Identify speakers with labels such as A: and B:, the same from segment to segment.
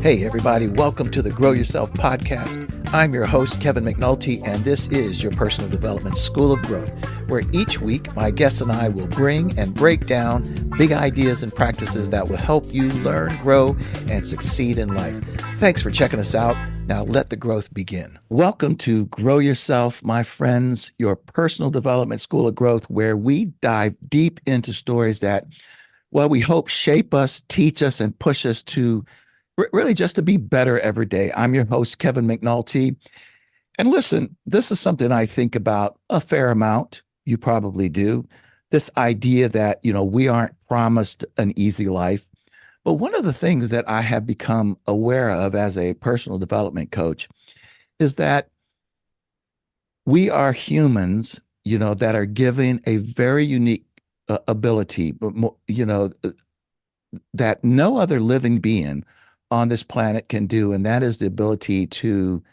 A: Hey, everybody, welcome to the Grow Yourself podcast. I'm your host, Kevin McNulty, and this is your personal development school of growth, where each week my guests and I will bring and break down big ideas and practices that will help you learn, grow, and succeed in life. Thanks for checking us out. Now let the growth begin. Welcome to Grow Yourself, my friends, your personal development school of growth, where we dive deep into stories that, well, we hope shape us, teach us, and push us to really just to be better every day. I'm your host, Kevin McNulty. And listen, this is something I think about a fair amount. You probably do. This idea that, we aren't promised an easy life. But one of the things that I have become aware of as a personal development coach is that we are humans, that are given a very unique ability, that no other living being on this planet can do, and that is the ability to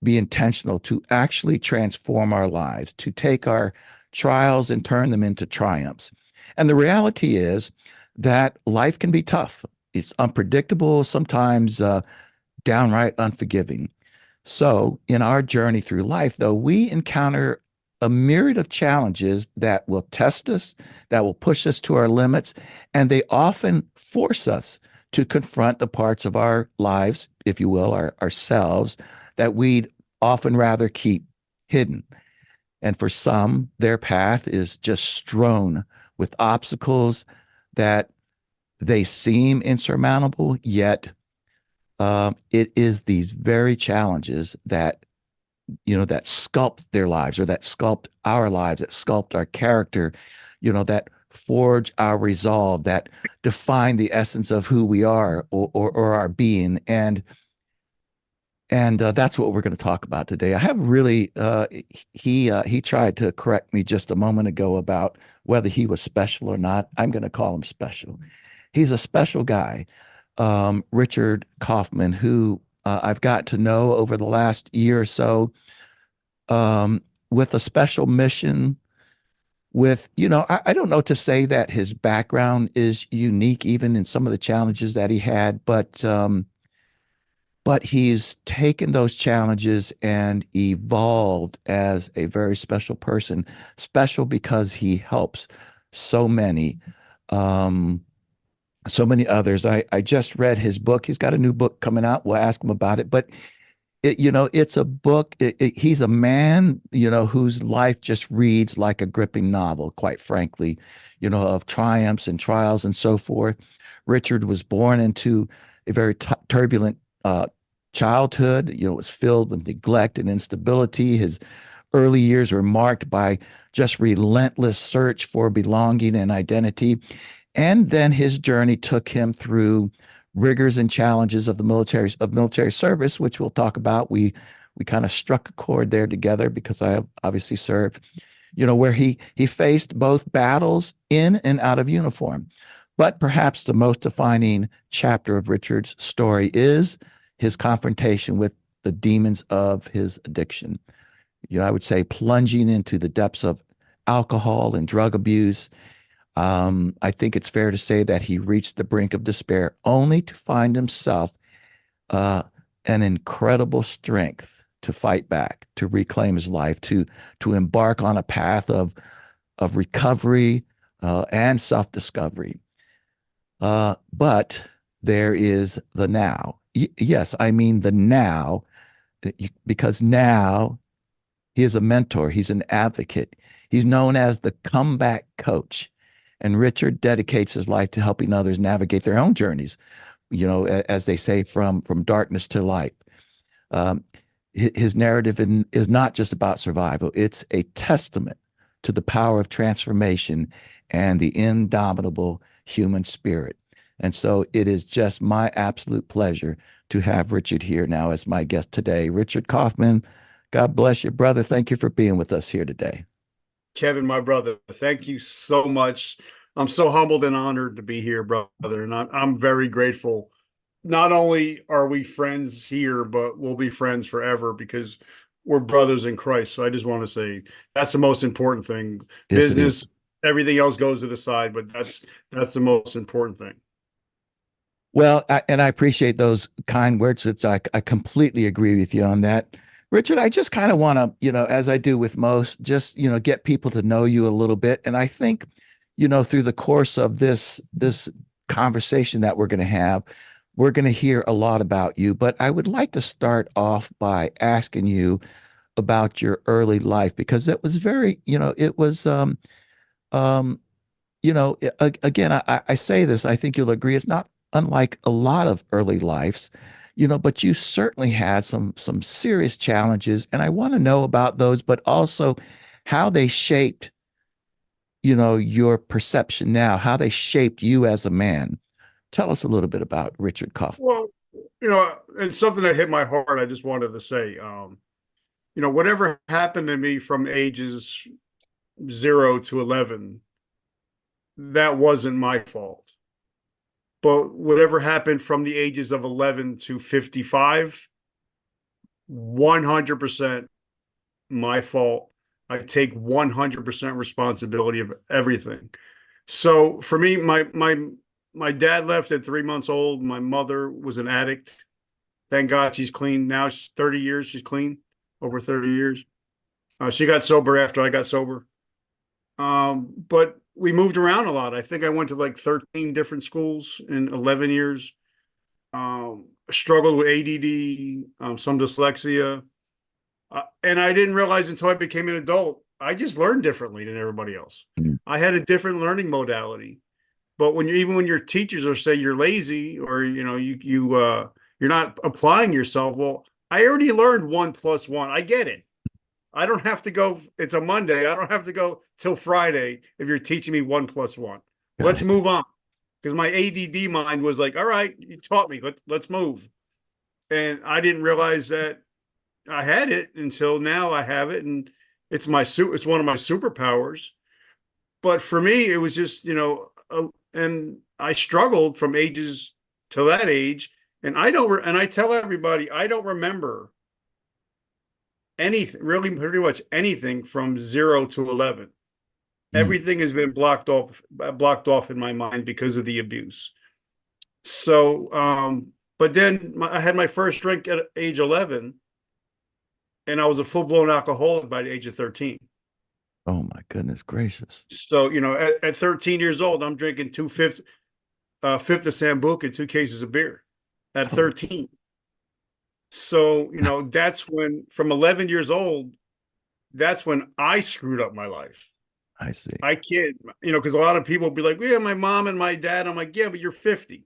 A: be intentional, to actually transform our lives, to take our trials and turn them into triumphs. And the reality is that life can be tough. It's unpredictable, sometimes downright unforgiving. So in our journey through life, though, we encounter a myriad of challenges that will test us, that will push us to our limits, and they often force us to confront the parts of our lives, if you will, ourselves, that we'd often rather keep hidden. And for some, their path is just strewn with obstacles that they seem insurmountable, yet it is these very challenges that that sculpt their lives, or that sculpt our lives, that sculpt our character, that forge our resolve, that define the essence of who we are, or our being. And that's what we're going to talk about today. I have really, he tried to correct me just a moment ago about whether he was special or not. I'm going to call him special. He's a special guy, Richard Kaufman, who I've got to know over the last year or so, with a special mission. With, I don't know to say that his background is unique, even in some of the challenges that he had, but he's taken those challenges and evolved as a very special person, special because he helps so many, so many others. I just read his book. He's got a new book coming out. We'll ask him about it, but it's a book. He's a man, whose life just reads like a gripping novel, quite frankly, of triumphs and trials and so forth. Richard was born into a very turbulent childhood. It was filled with neglect and instability. His early years were marked by just relentless search for belonging and identity. And then his journey took him through rigors and challenges of military service, which we'll talk about. We kind of struck a chord there together because I obviously served, where he faced both battles in and out of uniform. But perhaps the most defining chapter of Richard's story is his confrontation with the demons of his addiction. I would say plunging into the depths of alcohol and drug abuse. I think it's fair to say that he reached the brink of despair, only to find himself an incredible strength to fight back, to reclaim his life, to embark on a path of recovery and self-discovery. But there is the now. Yes, I mean the now, because now he is a mentor. He's an advocate. He's known as the comeback coach. And Richard dedicates his life to helping others navigate their own journeys, as they say, from darkness to light. His narrative is not just about survival. It's a testament to the power of transformation and the indomitable human spirit. And so it is just my absolute pleasure to have Richard here now as my guest today. Richard Kaufman, God bless you, brother. Thank you for being with us here today.
B: Kevin, my brother, thank you so much. I'm so humbled and honored to be here, brother, and I'm very grateful. Not only are we friends here, but we'll be friends forever because we're brothers in Christ. So I just want to say that's the most important thing.
A: Yes,
B: Business, everything else goes to the side, but that's the most important thing.
A: Well, and I appreciate those kind words. I completely agree with you on that. Richard, I just kind of want to, as I do with most, just, get people to know you a little bit. And I think, through the course of this conversation that we're going to have, we're going to hear a lot about you. But I would like to start off by asking you about your early life because it was very, it was um again, I say this, I think you'll agree, it's not unlike a lot of early lives, but you certainly had some serious challenges, and I want to know about those, but also how they shaped, your perception now, how they shaped you as a man. Tell us a little bit about Richard Kaufman.
B: Well, and something that hit my heart, I just wanted to say, whatever happened to me from ages 0 to 11, that wasn't my fault. But whatever happened from the ages of 11 to 55, 100% my fault. I take 100% responsibility of everything. So for me, my dad left at 3 months old. My mother was an addict. Thank God she's clean now. She's 30 years. She's clean, over 30 years. She got sober after I got sober. But we moved around a lot. I think I went to like 13 different schools in 11 years. Struggled with ADD, some dyslexia. And I didn't realize until I became an adult, I just learned differently than everybody else.
A: Mm.
B: I had a different learning modality. But even when your teachers are say you're lazy or you're not applying yourself, well, I already learned 1 plus 1. I get it. I don't have to go. It's a Monday. I don't have to go till Friday if you're teaching me 1 plus 1.
A: Got
B: Let's
A: it.
B: move on. Because my ADD mind was like, all right, you taught me. Let's move. And I didn't realize that I had it until now. I have it, and it's one of my superpowers. But for me, it was just and I struggled from ages to that age, and I tell everybody I don't remember anything, really, pretty much anything from 0 to 11.
A: Mm.
B: Everything has been blocked off in my mind because of the abuse. So, but then I had my first drink at age 11, and I was a full blown alcoholic by the age of 13.
A: Oh my goodness gracious.
B: So, at 13 years old, I'm drinking fifth of Sambuca, 2 cases of beer at
A: Oh,
B: 13. So, that's when, from 11 years old, that's when I screwed up my life.
A: I see.
B: I can't, because a lot of people be like, yeah, my mom and my dad. I'm like, yeah, but you're 50.
A: Yeah.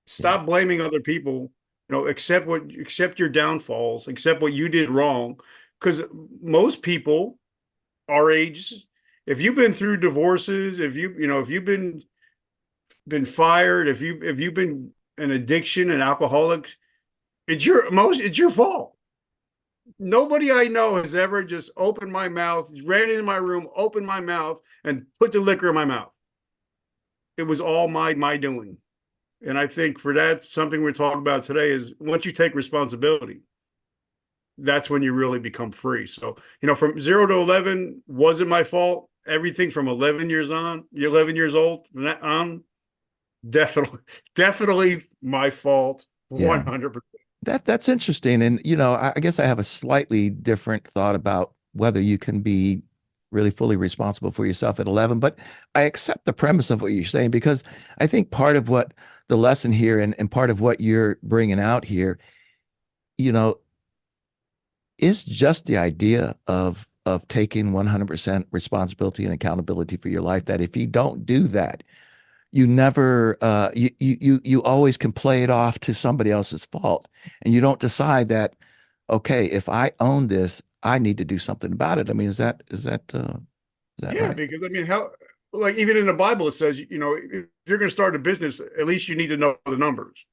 B: Stop blaming other people. Accept your downfalls, accept what you did wrong. Because most people our age, if you've been through divorces, if you've been fired, if you've been an addiction, an alcoholic, it's your fault. Nobody I know has ever just opened my mouth, ran into my room, opened my mouth, and put the liquor in my mouth. It was all my doing. And I think for that, something we're talking about today is once you take responsibility, that's when you really become free. So, from 0 to 11 wasn't my fault. Everything from 11 years old, on, definitely, definitely my fault.
A: Yeah.
B: 100%.
A: That's interesting. And I guess I have a slightly different thought about whether you can be really fully responsible for yourself at 11. But I accept the premise of what you're saying because I think part of what the lesson here and part of what you're bringing out here, you know, is just the idea of taking 100% responsibility and accountability for your life. That if you don't do that, you never you always can play it off to somebody else's fault, and you don't decide that, okay, if I own this, I need to do something about it. I mean, is that
B: Yeah,
A: right?
B: because I mean, how, like, even in the Bible, it says, if you're going to start a business, at least you need to know the numbers.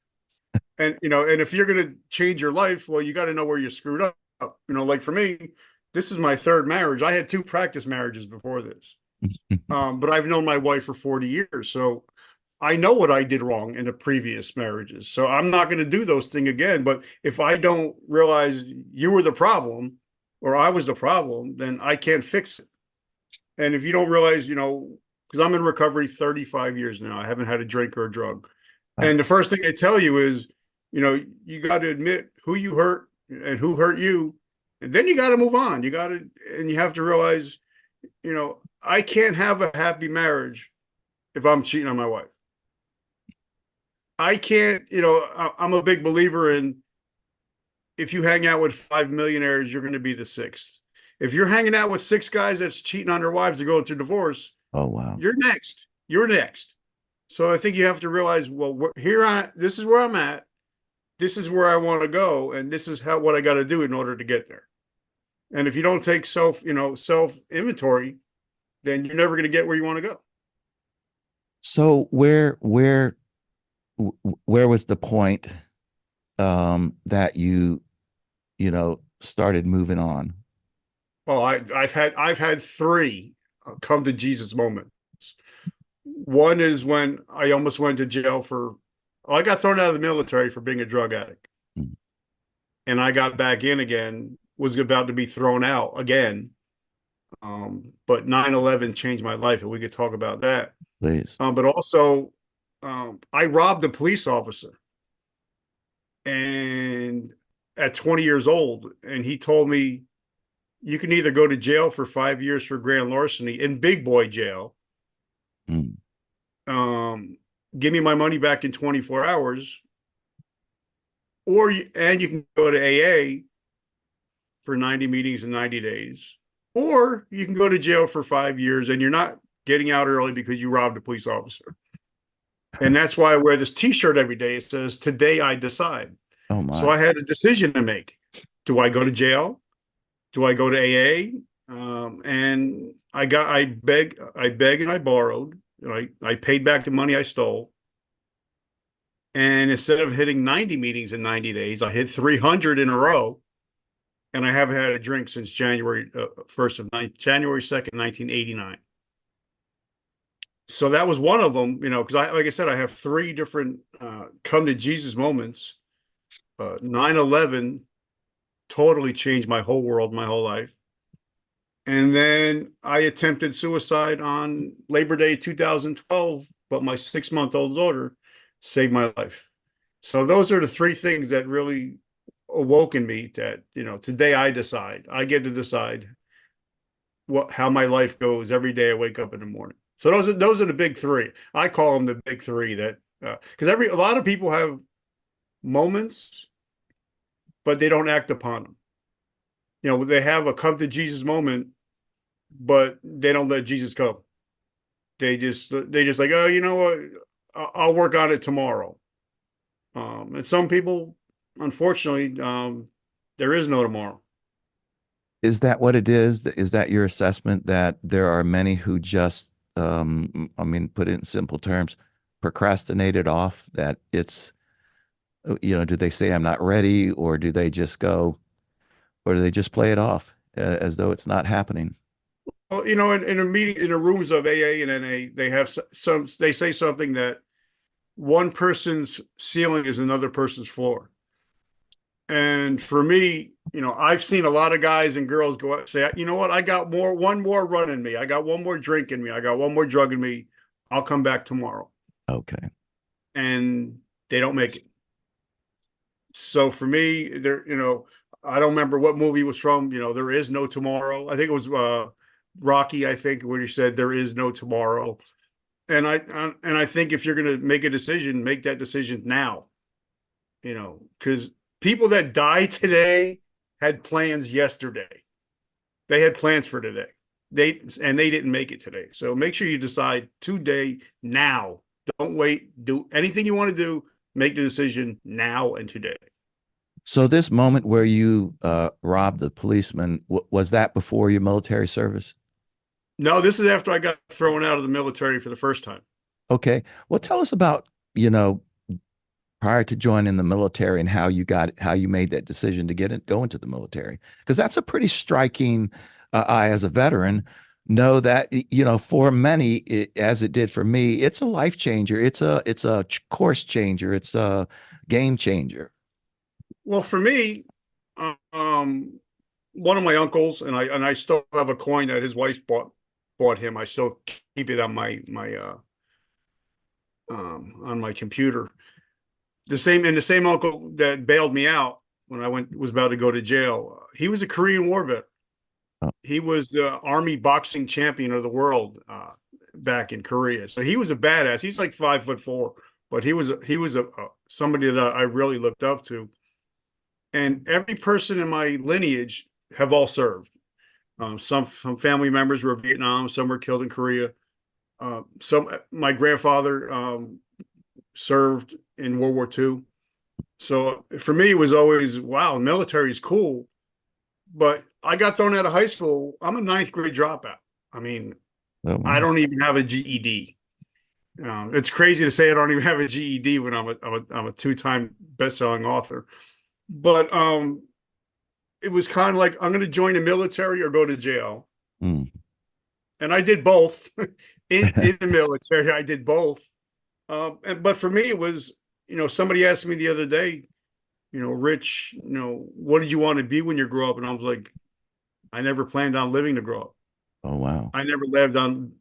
B: And if you're going to change your life, well, you got to know where you screwed up. Like for me, this is my third marriage. I had 2 practice marriages before this. But I've known my wife for 40 years. So I know what I did wrong in the previous marriages. So I'm not going to do those things again. But if I don't realize you were the problem or I was the problem, then I can't fix it. And if you don't realize, because I'm in recovery 35 years now, I haven't had a drink or a drug.
A: Right.
B: And the first thing they tell you is, you got to admit who you hurt and who hurt you. And then you got to move on. And you have to realize, I can't have a happy marriage if I'm cheating on my wife. I can't, I'm a big believer in, if you hang out with 5 millionaires, you're going to be the sixth. If you're hanging out with six guys that's cheating on their wives and going through divorce,
A: Oh, wow.
B: you're next. You're next. So I think you have to realize, well, this is where I'm at. This is where I want to go, and this is what I got to do in order to get there. And if you don't take self inventory, then you're never going to get where you want to go.
A: So where was the point that you started moving on?
B: Well, I've had three come to Jesus moments. One is when I almost went to jail I got thrown out of the military for being a drug addict.
A: Mm.
B: And I got back in again, was about to be thrown out again. But 9/11 changed my life, and we could talk about that.
A: Please.
B: But also, I robbed a police officer, and at 20 years old, and he told me, you can either go to jail for 5 years for grand larceny in big boy jail,
A: Mm.
B: give me my money back in 24 hours, and you can go to AA for 90 meetings in 90 days, or you can go to jail for 5 years and you're not getting out early because you robbed a police officer. And that's why I wear this t-shirt every day. It says, "Today I decide."
A: Oh,
B: So
A: my.
B: I had a decision to make. Do I go to jail? Do I go to AA? And I begged and I borrowed. I paid back the money I stole. And instead of hitting 90 meetings in 90 days, I hit 300 in a row. And I haven't had a drink since January 2nd, 1989. So that was one of them, because like I said, I have three different come to Jesus moments. 9/11 totally changed my whole world, my whole life. And then I attempted suicide on Labor Day 2012, but my 6-month-old daughter saved my life. So those are the three things that really awoken me that, today I decide. I get to decide how my life goes every day I wake up in the morning. So those are the big three. I call them the big three, that because a lot of people have moments, but they don't act upon them. They have a come to Jesus moment, but they don't let Jesus come. They just like, oh, you know what? I'll work on it tomorrow. And some people, unfortunately, there is no tomorrow.
A: Is that what it is? Is that your assessment that there are many who just, I mean, put it in simple terms, procrastinated off, that it's, do they say I'm not ready, or do they just go, or do they just play it off as though it's not happening?
B: Well, in a meeting, in the rooms of AA and NA, they have they say something that one person's ceiling is another person's floor. And for me, I've seen a lot of guys and girls go out and say, you know what, I got one more run in me. I got one more drink in me. I got one more drug in me. I'll come back tomorrow.
A: Okay.
B: And they don't make it. So for me, I don't remember what movie it was from. There is no tomorrow. I think it was Rocky, I think, where he said there is no tomorrow. And I think if you're going to make a decision, make that decision now. Because people that die today had plans yesterday. They had plans for today. They didn't make it today. So make sure you decide today, now. Don't wait. Do anything you want to do. Make the decision now and today.
A: So this moment where you robbed the policeman, was that before your military service?
B: No, this is after I got thrown out of the military for the first time.
A: Okay. Well, tell us about, prior to joining the military, and how you made that decision to go into the military, because that's a pretty striking. I, as a veteran, know that for many, as it did for me, it's a life changer. It's a course changer. It's a game changer.
B: Well, for me, one of my uncles, and I still have a coin that his wife bought him. I still keep it on my on my computer. The same uncle that bailed me out when I was about to go to jail. He was a Korean War vet.
A: Oh,
B: He was the Army boxing champion of the world back in Korea. So he was a badass. He's like 5'4", but he was somebody that I really looked up to. And every person in my lineage have all served. Some family members were in Vietnam. Some were killed in Korea. Some my grandfather served in World War II. So for me, it was always, wow, military is cool. But I got thrown out of high school. I'm a ninth grade dropout. I mean,
A: oh,
B: I
A: wow.
B: don't even have a GED. It's crazy to say I don't even have a GED when I'm a two-time best-selling author. But it was kind of like, I'm going to join the military or go to jail.
A: Mm.
B: And I did both. in the military. I did both. But for me, it was, somebody asked me the other day, Rich, what did you want to be when you grow up? And I was like, I never planned on living to grow up.
A: Oh, wow.
B: I never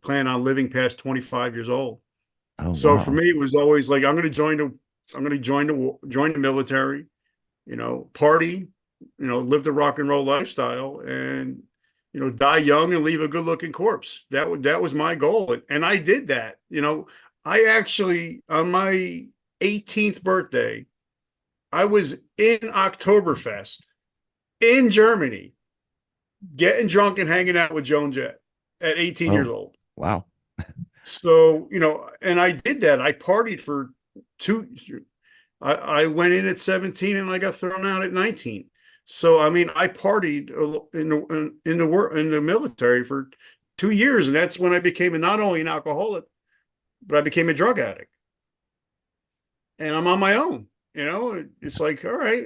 B: planned on living past 25 years old.
A: Oh,
B: So for
A: wow.
B: me, it was always like, I'm going to join the military, party, live the rock and roll lifestyle, and die young and leave a good looking corpse. That was my goal, and I did that. I actually, on my 18th birthday, I was in Oktoberfest in Germany, getting drunk and hanging out with Joan Jett at 18 years
A: Oh,
B: old.
A: wow.
B: So, and I did that. I partied for two. I went in at 17 and I got thrown out at 19. So, I mean, I partied in the military for 2 years, and that's when I became not only an alcoholic, but I became a drug addict. And I'm on my own. It's like, all right,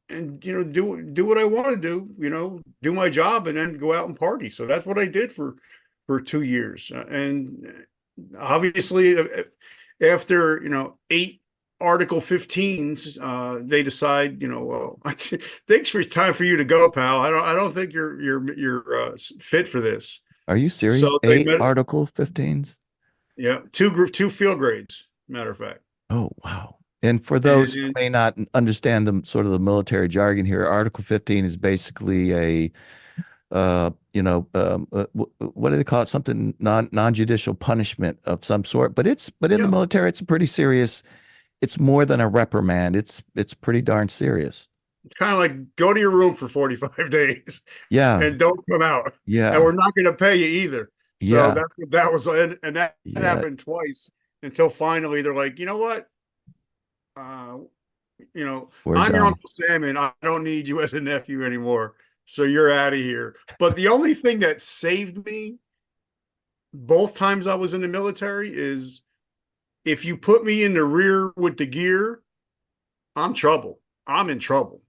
B: and do what I want to do. Do my job, and then go out and party. So that's what I did for 2 years. And obviously, after eight Article 15s, they decide, well, thanks for time for you to go, pal. I don't think you're fit for this.
A: Are you serious?
B: So they
A: Eight
B: met.
A: Article 15s?
B: Yeah, two field grades. Matter of fact,
A: Oh, wow. And for those who
B: and
A: may not understand the sort of the military jargon here, Article 15 is basically what do they call it? Something non-judicial punishment of some sort. But in the
B: yeah,
A: military, it's a pretty serious. It's more than a reprimand. It's pretty darn serious.
B: it's kind of like, go to your room for 45 days
A: Yeah,
B: and don't come out. And
A: yeah,
B: we're not going to pay you either. So
A: yeah,
B: that's what that was. And that
A: yeah.
B: happened twice until finally they're like, you know what? Uh,
A: We're
B: I'm your
A: done.
B: Uncle Sam and I don't need you as a nephew anymore. So you're out of here. But the only thing that saved me both times I was in the military is, if you put me in the rear with the gear, I'm trouble. I'm in trouble.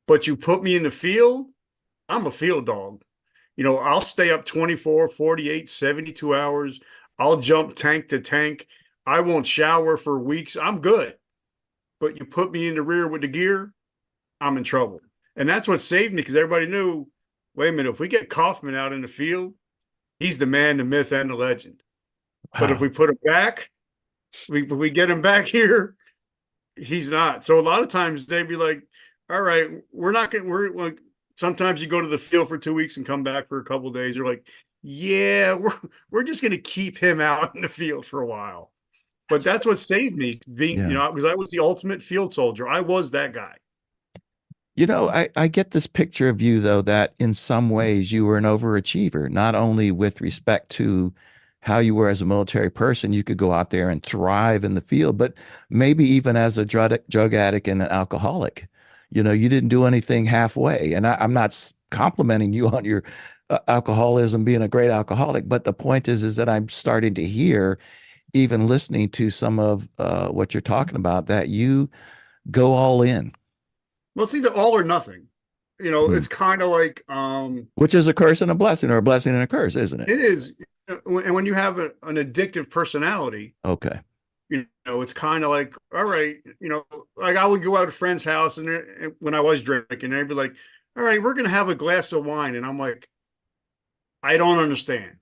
B: But you put me in the field, I'm a field dog. I'll stay up 24, 48, 72 hours. I'll jump tank to tank. I won't shower for weeks. I'm good. But you put me in the rear with the gear, I'm in trouble. And that's what saved me, because everybody knew, wait a minute, if we get Kaufman out in the field, he's the man, the myth, and the legend. But if we
A: Wow.
B: put him back, we get him back here, he's not. So a lot of times they'd be like, all right, we're not going to, we're like, sometimes you go to the field for 2 weeks and come back for a couple of days. You're like, yeah, we're just going to keep him out in the field for a while. But that's what saved me, being,
A: Yeah.
B: because I was the ultimate field soldier. I was that guy.
A: I get this picture of you, though, that in some ways you were an overachiever, not only with respect to how you were as a military person, you could go out there and thrive in the field, but maybe even as a drug addict and an alcoholic. You didn't do anything halfway. And I'm not complimenting you on your alcoholism, being a great alcoholic, but the point is that I'm starting to hear, even listening to some of what you're talking about, that you go all in.
B: Well, it's either all or nothing.
A: Hmm.
B: It's kind of like,
A: Which is a curse and a blessing, or a blessing and a curse, isn't it?
B: it is. And when you have an addictive personality,
A: Okay.
B: it's kind of like, all right, like I would go out to a friend's house, and when I was drinking, they'd be like, all right, we're going to have a glass of wine. And I'm like, I don't understand.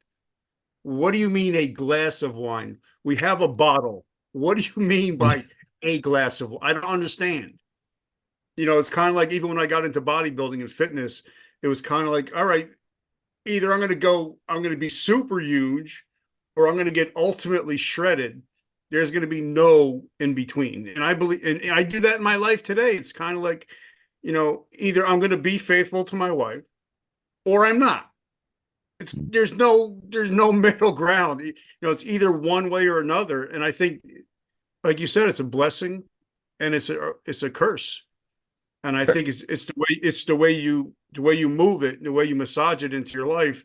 B: What do you mean a glass of wine? We have a bottle. what do you mean by a glass of? I don't understand. It's kind of like even when I got into bodybuilding and fitness, it was kind of like, all right, either I'm going to be super huge, or I'm going to get ultimately shredded. There's going to be no in between. And I believe, and I do that in my life today. It's kind of like, either I'm going to be faithful to my wife or I'm not. There's no middle ground. It's either one way or another. And I think, like you said, it's a blessing and it's a curse. And I think it's the way you move it, the way you massage it into your life,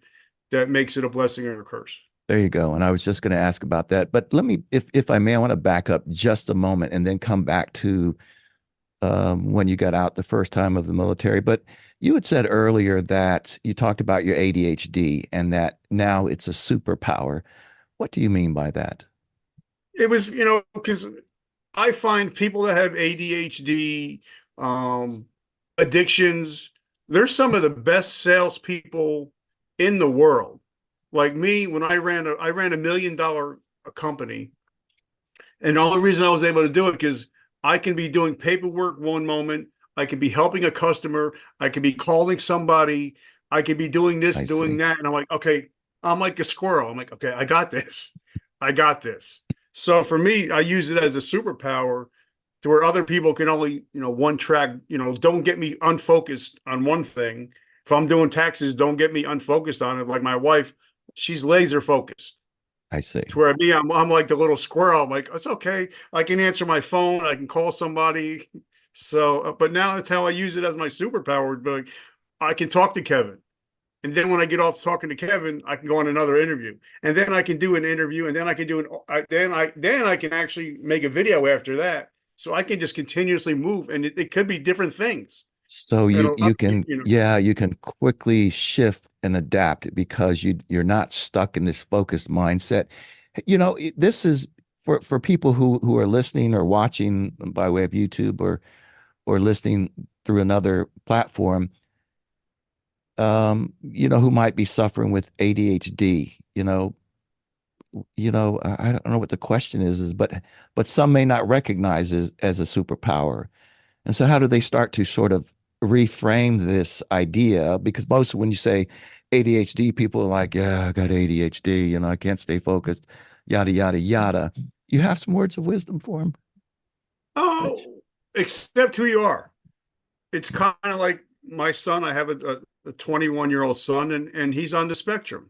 B: that makes it a blessing or a curse.
A: There you go. And I was just going to ask about that, but let me, if I may, I want to back up just a moment and then come back to when you got out the first time of the military. But you had said earlier that you talked about your ADHD and that now it's a superpower. What do you mean by that?
B: It was, because I find people that have ADHD, um, addictions, they're some of the best salespeople in the world. Like me, when I ran $1 million company, and the only reason I was able to do it because I can be doing paperwork one moment, I can be helping a customer, I can be calling somebody, I can be doing this,
A: I
B: doing
A: see.
B: that, and I'm like, okay, I'm like a squirrel. I'm like, okay, I got this, I got this. So for me, I use it as a superpower to where other people can only, one track, don't get me unfocused on one thing. If I'm doing taxes, don't get me unfocused on it. Like my wife, she's laser focused.
A: I see.
B: To where me, I'm like the little squirrel. I'm like, it's okay. I can answer my phone. I can call somebody. So, but now that's how I use it as my superpower. But I can talk to Kevin. And then when I get off talking to Kevin, I can go on another interview, and then I can do an interview, and then I can do then I can actually make a video after that. So I can just continuously move, and it could be different things.
A: So
B: And
A: you
B: a lot
A: you
B: of
A: can,
B: people,
A: yeah, you can quickly shift and adapt because you're not stuck in this focused mindset. This is for people who are listening or watching by way of YouTube or listening through another platform, who might be suffering with ADHD. I don't know what the question is, but some may not recognize it as a superpower. And so how do they start to sort of reframe this idea? Because most when you say ADHD, people are like, yeah, I got ADHD, I can't stay focused, yada, yada, yada. You have some words of wisdom for them, Rich?
B: oh, accept who you are. It's kind of like my son. I have a 21-year-old son, and he's on the spectrum.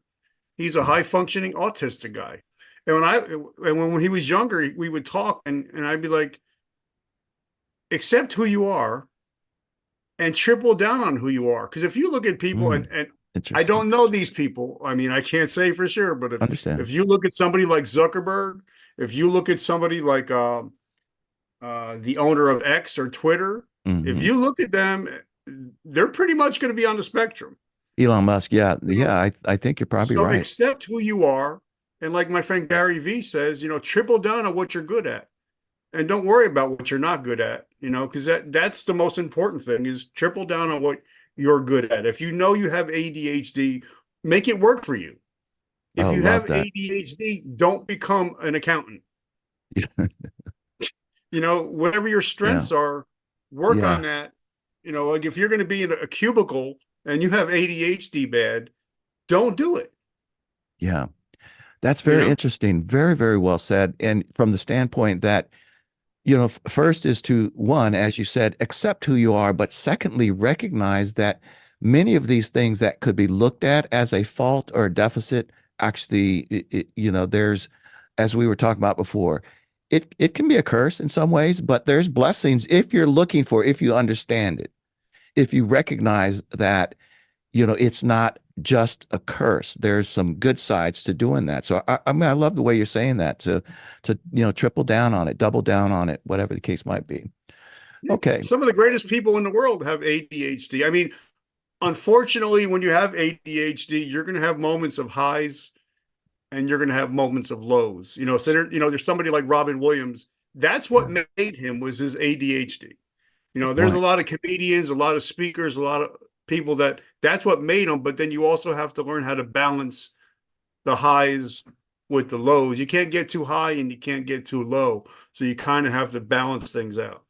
B: He's a
A: Mm.
B: high functioning autistic guy. And when he was younger, we would talk, and I'd be like, accept who you are and triple down on who you are. Because if you look at people,
A: Mm.
B: and I
A: Interesting.
B: don't know these people, I mean, I can't say for sure, but if
A: Understand.
B: you look at somebody like Zuckerberg, if you look at somebody like the owner of X or Twitter, if
A: Hmm.
B: you look at them, they're pretty much going to be on the spectrum.
A: Elon Musk, yeah,
B: You
A: yeah,
B: know,
A: I think you're probably
B: so
A: right.
B: accept who you are, and like my friend Gary V says, triple down on what you're good at, and don't worry about what you're not good at. Because that's the most important thing is triple down on what you're good at. If you know you have ADHD, make it work for you. If
A: Oh,
B: you
A: love
B: have
A: that.
B: ADHD, don't become an accountant. Whatever your
A: Yeah,
B: strengths are, work on
A: yeah,
B: that. Like if you're going to be in a cubicle and you have ADHD bad, don't do it.
A: yeah. That's
B: You
A: very
B: know,
A: interesting. Very, very well said. And from the standpoint that first is to one, as you said, accept who you are, but secondly, recognize that many of these things that could be looked at as a fault or a deficit, actually, there's, as we were talking about before, it can be a curse in some ways, but there's blessings if you're looking for, if you understand it, if you recognize that it's not just a curse. There's some good sides to doing that. So I mean, I love the way you're saying that to triple down on it, double down on it, whatever the case might be. Okay.
B: some of the greatest people in the world have ADHD. I mean, unfortunately, when you have ADHD, you're going to have moments of highs and you're going to have moments of lows. There's somebody like Robin Williams. That's what
A: Yeah.
B: made him was his ADHD.
A: Good
B: There's a
A: point.
B: lot of comedians, a lot of speakers, a lot of people that's what made them. But then you also have to learn how to balance the highs with the lows. You can't get too high and you can't get too low. So you kind of have to balance things out.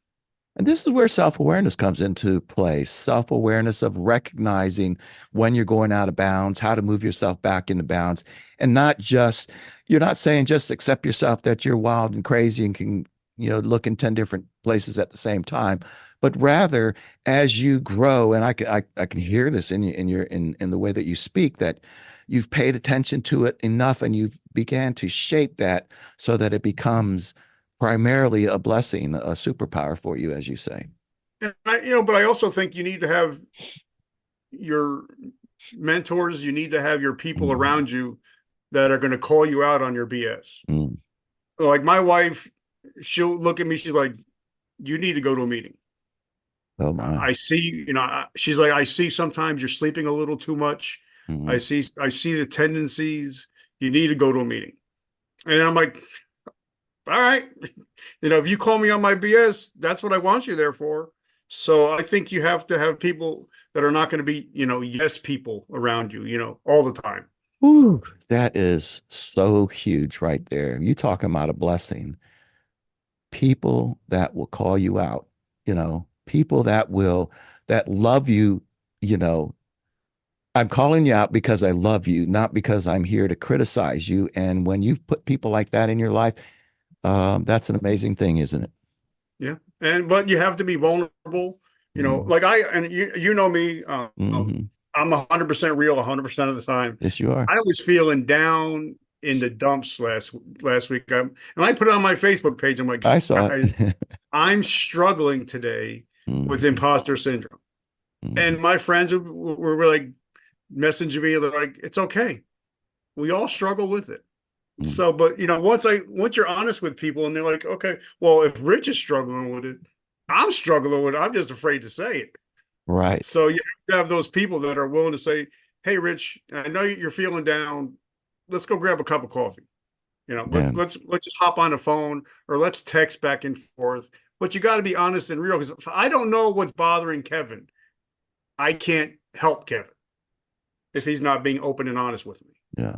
A: And this is where self-awareness comes into play. Self-awareness of recognizing when you're going out of bounds, how to move yourself back into bounds, and not just, you're not saying just accept yourself that you're wild and crazy and can, look in 10 different places at the same time, but rather as you grow, and I can hear this in the way that you speak, that you've paid attention to it enough and you've began to shape that so that it becomes primarily a blessing, a superpower for you, as you say.
B: And but I also think you need to have your mentors, you need to have your people
A: Mm,
B: around you that are going to call you out on your BS.
A: mm.
B: Like my wife, she'll look at me, she's like, you need to go to a meeting.
A: Oh my.
B: I see, she's like, I see sometimes you're sleeping a little too much.
A: Mm.
B: I see the tendencies. You need to go to a meeting. And I'm like, all right, if you call me on my BS, that's what I want you there for. So I think you have to have people that are not going to be, yes people around you, all the time.
A: Ooh, that is so huge right there. You talking about a blessing. People that will call you out, people that love you, you know, I'm calling you out because I love you, not because I'm here to criticize you. And when you've put people like that in your life, that's an amazing thing, isn't it?
B: Yeah. But you have to be vulnerable,
A: Mm-hmm.
B: like and you know me,
A: Mm-hmm.
B: I'm 100% real 100% of the time.
A: Yes, you are.
B: I was feeling down in the dumps last week. And I put it on my Facebook page. I'm like,
A: I saw
B: guys,
A: it.
B: I'm struggling today with
A: Mm-hmm.
B: imposter syndrome.
A: Mm-hmm.
B: And my friends were like messaging me, they're like, it's okay. We all struggle with it.
A: Mm-hmm.
B: So, but once you're honest with people and they're like, okay, well, if Rich is struggling with it, I'm struggling with it. I'm just afraid to say it.
A: Right.
B: So you have to have those people that are willing to say, hey, Rich, I know you're feeling down. Let's go grab a cup of coffee.
A: Yeah.
B: Let's just hop on the phone or let's text back and forth. But you got to be honest and real, because if I don't know what's bothering Kevin, I can't help Kevin if he's not being open and honest with me.
A: Yeah.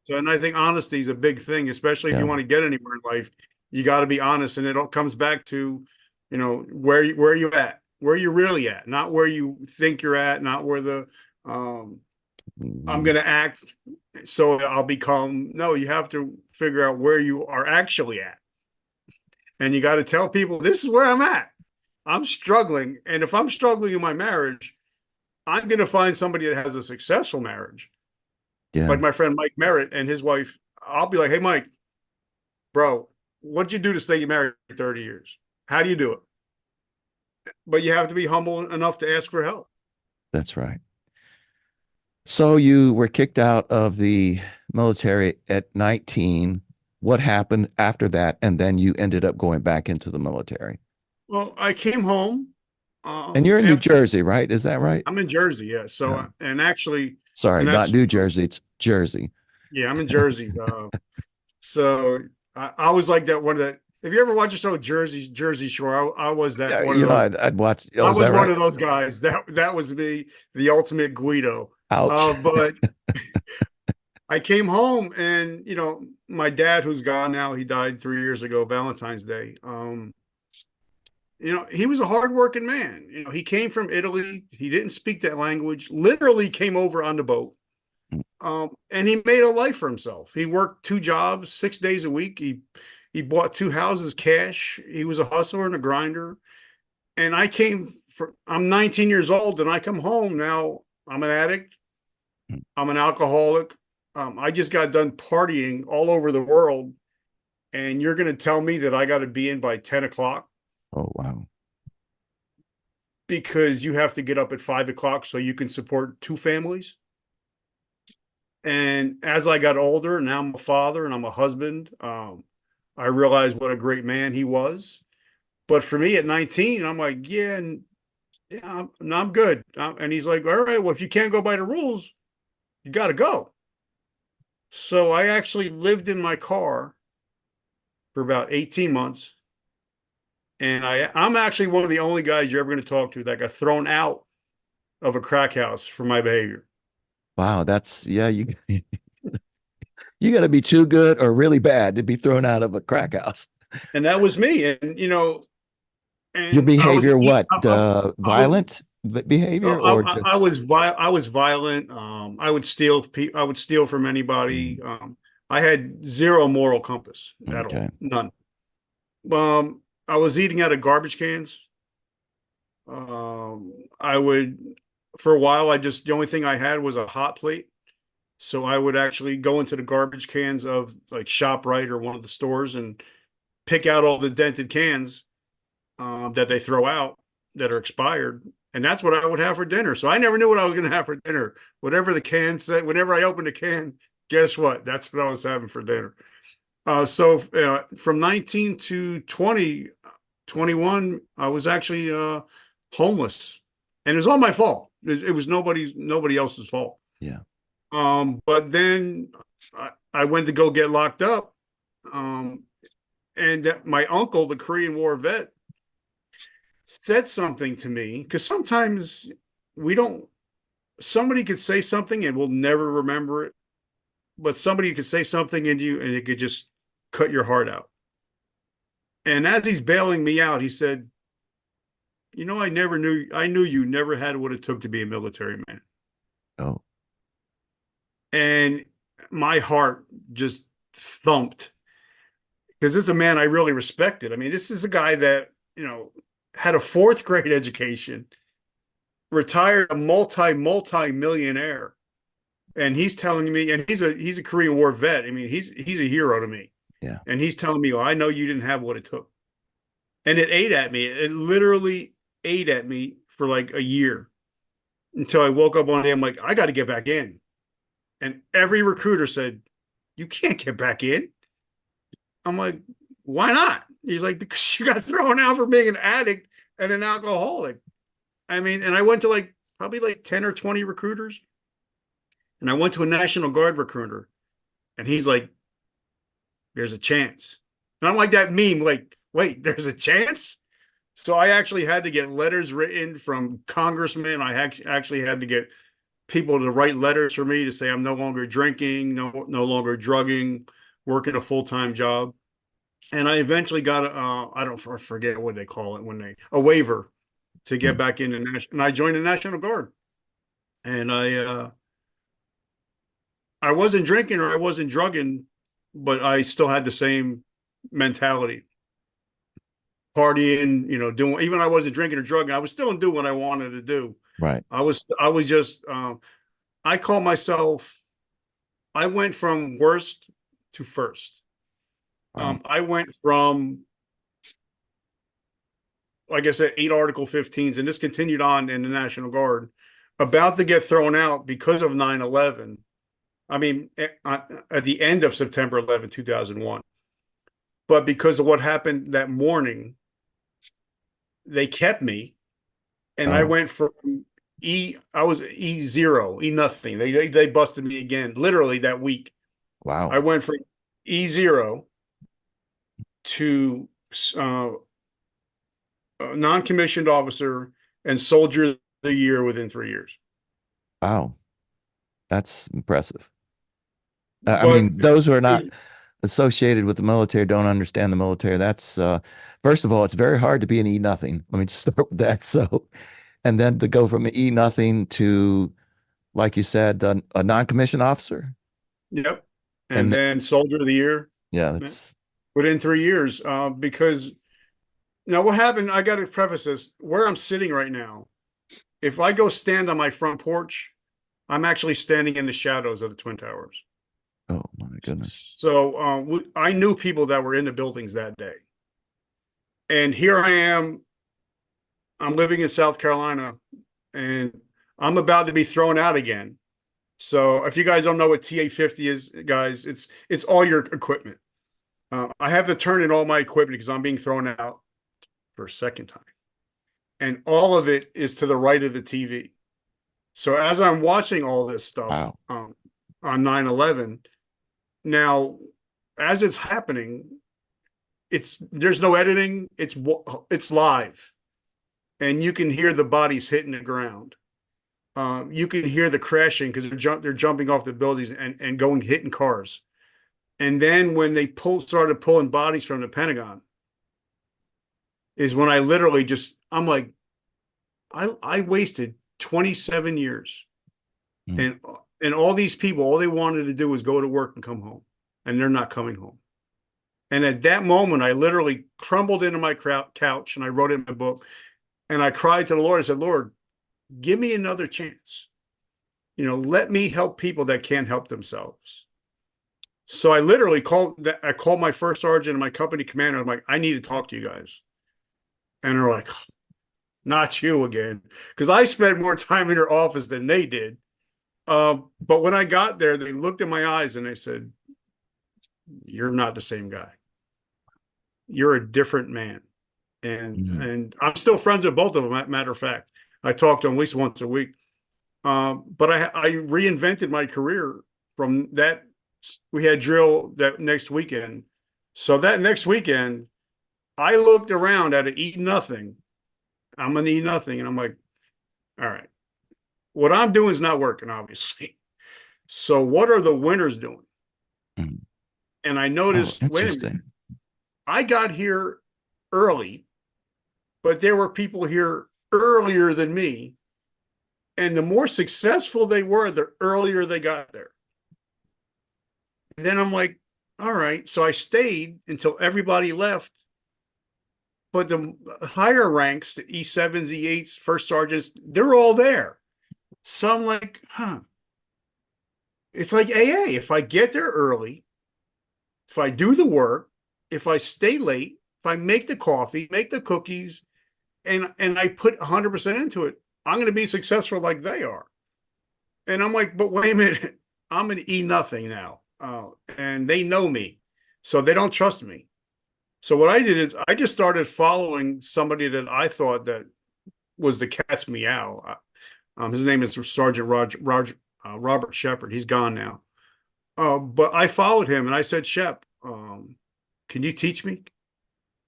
B: So, and I think honesty is a big thing, especially if
A: Yeah.
B: you want to get anywhere in life. You got to be honest, and it all comes back to, where you at, where you really at, not where you think you're at, not where the I'm
A: Mm-hmm.
B: going to act so I'll become. No, you have to figure out where you are actually at, and you got to tell people this is where I'm at. I'm struggling, and if I'm struggling in my marriage, I'm going to find somebody that has a successful marriage,
A: Yeah.
B: like my friend Mike Merritt and his wife. I'll be like, hey, Mike, bro, what'd you do to stay married for 30 years? How do you do it? But you have to be humble enough to ask for help.
A: That's right. So you were kicked out of the military at 19. What happened after that? And then you ended up going back into the military.
B: Well, I came home
A: And you're in New
B: after.
A: Jersey, right? Is that right?
B: I'm in Jersey, yeah.
A: Yeah.
B: So, and actually,
A: Sorry,
B: and
A: not
B: that's,
A: New Jersey. It's Jersey.
B: yeah, I'm in Jersey. So I was like that one of that. If you ever watch a show Jersey Shore, I was that
A: Yeah,
B: one of those.
A: I'd watch. Oh,
B: I
A: is
B: was
A: that
B: one
A: right?
B: of those guys. That was me, the ultimate Guido.
A: Ouch.
B: But I came home and, my dad, who's gone now, he died 3 years ago, Valentine's Day. He was a hardworking man. He came from Italy. He didn't speak that language, literally came over on the boat. And he made a life for himself. He worked 2 jobs, 6 days a week. He bought 2 houses cash. He was a hustler and a grinder. And I'm 19 years old and I come home now. I'm an addict. I'm an alcoholic. I just got done partying all over the world. And you're going to tell me that I got to be in by 10 o'clock
A: Oh, wow.
B: because you have to get up at 5 o'clock so you can support 2 families. And as I got older, now I'm a father and I'm a husband. I realized what a great man he was. But for me at 19, I'm like, yeah, I'm good. And he's like, all right, well, if you can't go by the rules, you got to go. So I actually lived in my car for about 18 months. And I'm actually one of the only guys you're ever going to talk to that got thrown out of a crack house for my behavior.
A: Wow. That's, yeah, you You got to be too good or really bad to be thrown out of a crack house.
B: And that was me. And
A: Your
B: and I was
A: behavior, what?
B: I was
A: Violent behavior or just
B: I was violent. I would steal. I would steal from anybody.
A: mm,
B: I had zero moral compass at all,
A: okay.
B: none. I was eating out of garbage cans. I would, for a while, the only thing I had was a hot plate. So I would actually go into the garbage cans of like ShopRite or one of the stores and pick out all the dented cans that they throw out that are expired. And that's what I would have for dinner. So I never knew what I was going to have for dinner. Whatever the can said, whenever I opened a can, guess what? That's what I was having for dinner. From 19 to 20, 21, I was actually homeless. And it was all my fault. It was nobody else's fault.
A: Yeah.
B: But then I went to go get locked up. And my uncle, the Korean War vet, said something to me because sometimes we don't, somebody could say something and we'll never remember it, but somebody could say something in you and it could just cut your heart out. And as he's bailing me out, he said, I knew you never had what it took to be a military man.
A: Oh,
B: And my heart just thumped because this is a man I really respected. I mean, this is a guy that, had a fourth grade education, retired a multi millionaire. And he's telling me, and he's a Korean War vet. I mean, he's a hero to me.
A: yeah.
B: And he's telling me, well, I know you didn't have what it took. And it ate at me. It literally ate at me for like a year until I woke up one day. I'm like, I got to get back in. And every recruiter said, you can't get back in. I'm like, why not? He's like, because you got thrown out for being an addict and an alcoholic. I mean, and I went to probably 10 or 20 recruiters. And I went to a National Guard recruiter and he's like, there's a chance. And I'm like that meme, like, wait, there's a chance? So I actually had to get letters written from congressmen. I actually had to get people to write letters for me to say I'm no longer drinking, no longer drugging, working a full-time job. And I eventually got I forget what they call it a waiver to get
A: Mm.
B: back into national. And I joined the National Guard. And I wasn't drinking or I wasn't drugging, but I still had the same mentality. Partying, doing, even I wasn't drinking or drugging, I was still doing what I wanted to do.
A: Right.
B: I was just, I call myself, I went from worst to first.
A: Wow.
B: I went from, like I said, 8 Article 15s, and this continued on in the National Guard, about to get thrown out because of 9/11. I mean, at the end of September 11, 2001. But because of what happened that morning, they kept me. And I
A: Oh,
B: went from I was E0, E nothing. They busted me again, literally that week. I
A: wow.
B: went from E0 to non-commissioned officer and soldier of the year within 3 years.
A: Wow. That's impressive. I
B: But
A: mean, those who are not associated with the military don't understand the military. That's first of all, it's very hard to be an E nothing. Let me just start with that. So, and then to go from an E nothing to, like you said, a non-commissioned officer,
B: yep. And
A: and
B: then soldier of the year
A: yeah, that's
B: within 3 years. Because now what happened, I got to preface this, where I'm sitting right now, if I go stand on my front porch, I'm actually standing in the shadows of the Twin Towers.
A: oh my goodness.
B: So I knew people that were in the buildings that day. And here I am, I'm living in South Carolina, and I'm about to be thrown out again. So if you guys don't know what TA-50 is, guys, it's all your equipment. I have to turn in all my equipment because I'm being thrown out for a second time. And all of it is to the right of the TV. So as I'm watching all this stuff
A: Wow.
B: on 9/11, now as it's happening, there's no editing. It's live, and you can hear the bodies hitting the ground. You can hear the crashing because they're jumping off the buildings and going hitting cars. And then when they started pulling bodies from the Pentagon, is when I literally just, I'm like, I wasted 27 years.
A: Mm.
B: And all these people, all they wanted to do was go to work and come home, and they're not coming home. And at that moment, I literally crumbled into my couch and I wrote in my book, and I cried to the Lord. I said, Lord, give me another chance. Let me help people that can't help themselves. So I literally called my first sergeant and my company commander. I'm like, I need to talk to you guys. And they're like, not you again. Because I spent more time in their office than they did. But when I got there, they looked in my eyes and they said, you're not the same guy. You're a different man. And
A: Mm.
B: and I'm still friends with both of them. Matter of fact, I talk to them at least once a week. But I reinvented my career from that. We had drill that next weekend. So that next weekend, I looked around at it, eat nothing. I'm gonna eat nothing. And I'm like, all right, what I'm doing is not working, obviously. So what are the winners doing?
A: Mm.
B: And I
A: Oh,
B: noticed, wait a minute,
A: interesting.
B: I got here early, but there were people here earlier than me. And the more successful they were, the earlier they got there. And then I'm like, all right. So I stayed until everybody left. But the higher ranks, the E7s, E8s, first sergeants, they're all there. So I'm like, it's like AA. If I get there early, if I do the work, if I stay late, if I make the coffee, make the cookies, and I put 100% into it, I'm going to be successful like they are. And I'm like, but wait a minute, I'm an E nothing now. And they know me. So they don't trust me. So what I did is I just started following somebody that I thought that was the cat's meow. His name is Sergeant Robert Shepard. He's gone now. But I followed him and I said, Shep, can you teach me?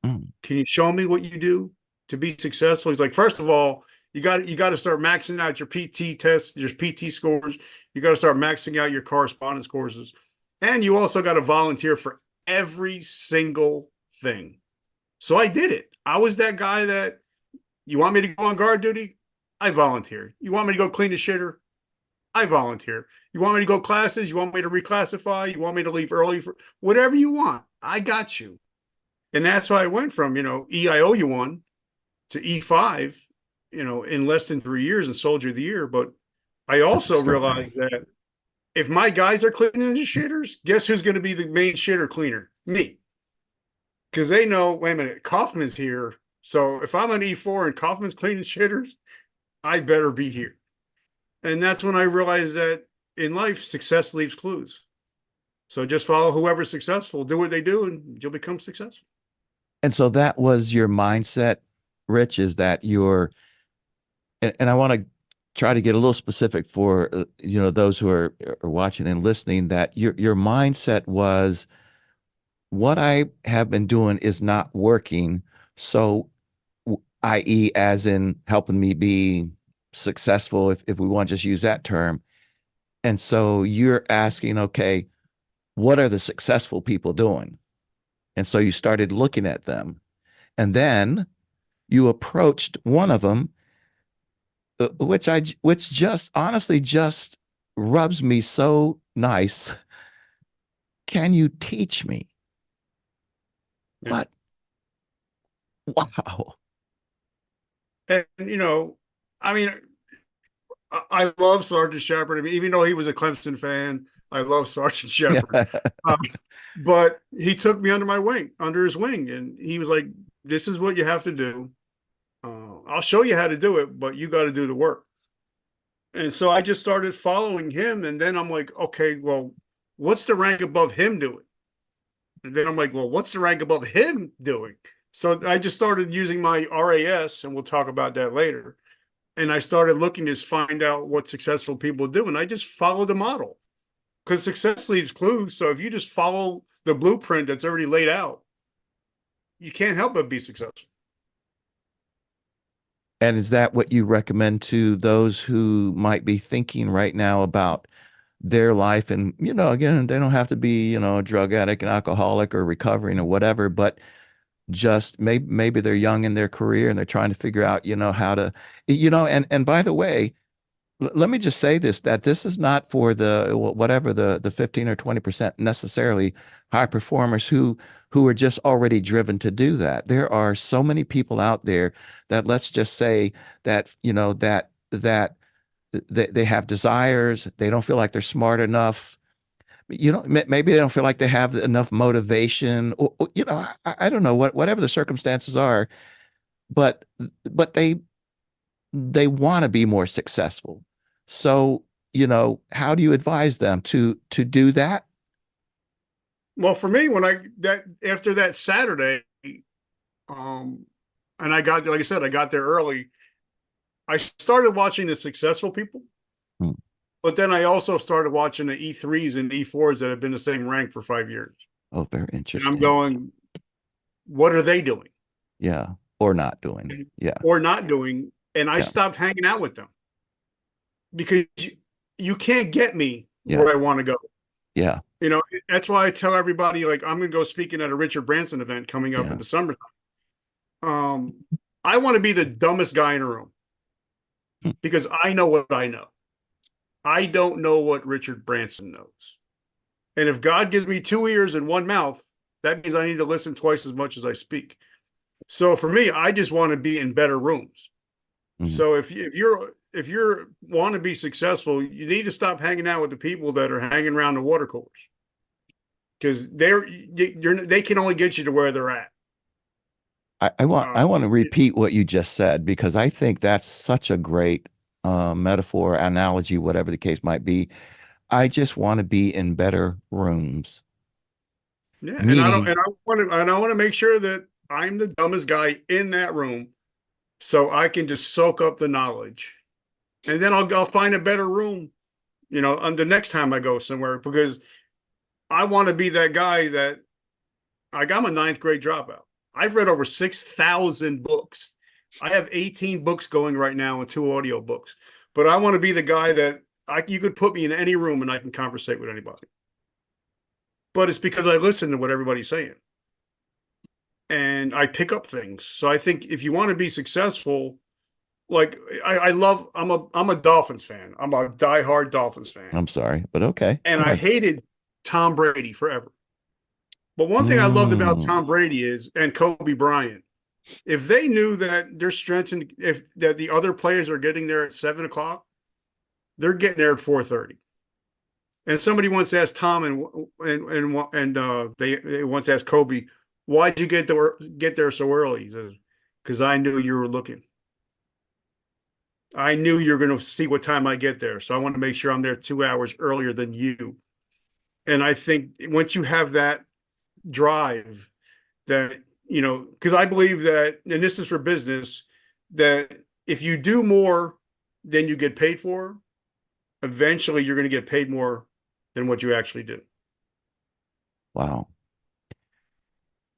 A: Mm.
B: Can you show me what you do to be successful? He's like, first of all, you got to start maxing out your PT tests, your PT scores. You got to start maxing out your correspondence courses, and you also got to volunteer for every single thing. So I did it. I was that guy that you want me to go on guard duty? I volunteer. You want me to go clean the shitter? I volunteer. You want me to go classes? You want me to reclassify? You want me to leave early for whatever you want? I got you. And that's why I went from, EIOU1 to E5, in less than 3 years and Soldier of the Year. But I
A: That's
B: also
A: extraordinary.
B: realized that if my guys are cleaning the shitters, guess who's going to be the main shitter cleaner? Me. Because they know, wait a minute, Kaufman's here. So if I'm an E4 and Kaufman's cleaning shitters, I better be here. And that's when I realized that in life, success leaves clues. So just follow whoever's successful, do what they do, and you'll become successful.
A: And so that was your mindset, Rich, is that and I want to try to get a little specific for those who are watching and listening, that your mindset was, what I have been doing is not working. So, i.e., as in helping me be successful, if we want to just use that term. And so you're asking, okay, what are the successful people doing? And so you started looking at them. And then you approached one of them, which just honestly just rubs me so nice. Can you teach me?
B: Yeah.
A: What? Wow.
B: And, I mean, I love Sergeant Shepard. I mean, even though he was a Clemson fan, I love Sergeant Shepard. Um, but he took me under his wing, and he was like, "This is what you have to do. I'll show you how to do it, but you got to do the work." And so I just started following him, and then I'm like, "Okay, well, what's the rank above him doing?" And then I'm like, "Well, what's the rank above him doing?" So I just started using my RAS, and we'll talk about that later. And I started looking to find out what successful people do, and I just followed the model, because success leaves clues. So if you just follow the blueprint that's already laid out, you can't help but be successful.
A: And is that what you recommend to those who might be thinking right now about their life. And, again, they don't have to be, a drug addict, an alcoholic, or recovering or whatever, but just maybe they're young in their career and they're trying to figure out, how to, and by the way, let me just say this, that this is not for the whatever the 15 or 20% necessarily high performers who are just already driven to do that. There are so many people out there that, let's just say, that they have desires, they don't feel like they're smart enough, maybe they don't feel like they have enough motivation, or I don't know, whatever the circumstances are, but they want to be more successful. So, how do you advise them to do that?
B: Well, for me, when I that after that Saturday, um, and I got, like I said, I got there early. I started watching the successful people,
A: Hmm.
B: but then I also started watching the E3s and E4s that have been the same rank for 5 years.
A: Oh, very
B: And I'm
A: interesting.
B: going, what are they doing?
A: Yeah. Or not doing. Yeah.
B: Or not doing? And I
A: Yeah.
B: stopped hanging out with them because you can't get me
A: Yeah.
B: where I want to go.
A: Yeah.
B: That's why I tell everybody, like, I'm going to go speaking at a Richard Branson event coming up in
A: Yeah.
B: December. I want to be the dumbest guy in a room
A: Hmm.
B: because I know what I know. I don't know what Richard Branson knows. And if God gives me two ears and one mouth, that means I need to listen twice as much as I speak. So for me, I just want to be in better rooms.
A: Mhm.
B: So if you're want to be successful, you need to stop hanging out with the people that are hanging around the water coolers because they can only get you to where they're at.
A: I want to repeat what you just said, because I think that's such a great metaphor, analogy, whatever the case might be. I just want to be in better rooms,
B: Yeah, and I don't,
A: meaning,
B: and I want to make sure that I'm the dumbest guy in that room, so I can just soak up the knowledge, and then I'll find a better room, on the next time I go somewhere because I want to be that guy that like I'm a ninth grade dropout. I've read over 6,000 books. I have 18 books going right now and two audio books, but I want to be the guy that you could put me in any room and I can conversate with anybody. But it's because I listen to what everybody's saying and I pick up things. So I think if you want to be successful, like I'm a Dolphins fan. I'm a diehard Dolphins fan,
A: I'm sorry, but okay,
B: and
A: go
B: I
A: ahead.
B: hated Tom Brady forever. But one thing I loved about
A: Mm,
B: Tom Brady is and Kobe Bryant. If they knew that their strengths and if that the other players are getting there at 7 o'clock, they're getting there at 4:30. And somebody once asked Tom and they once asked Kobe, "Why'd you get there so early?" He says, "Because I knew you were looking. I knew you're going to see what time I get there, so I want to make sure I'm there 2 hours earlier than you." And I think once you have that drive, that because I believe that, and this is for business, that if you do more than you get paid for, eventually you're going to get paid more than what you actually do.
A: wow.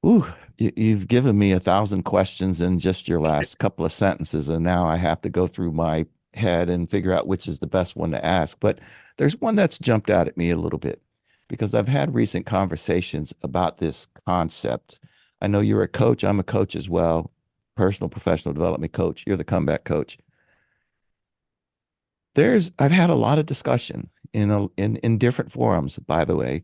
A: Ooh, you've given me 1,000 questions in just your last couple of sentences, and now I have to go through my head and figure out which is the best one to ask. But there's one that's jumped out at me a little bit, because I've had recent conversations about this concept. I know you're a coach, I'm a coach as well, personal professional development coach. You're the comeback coach. I've had a lot of discussion in different forums, by the way,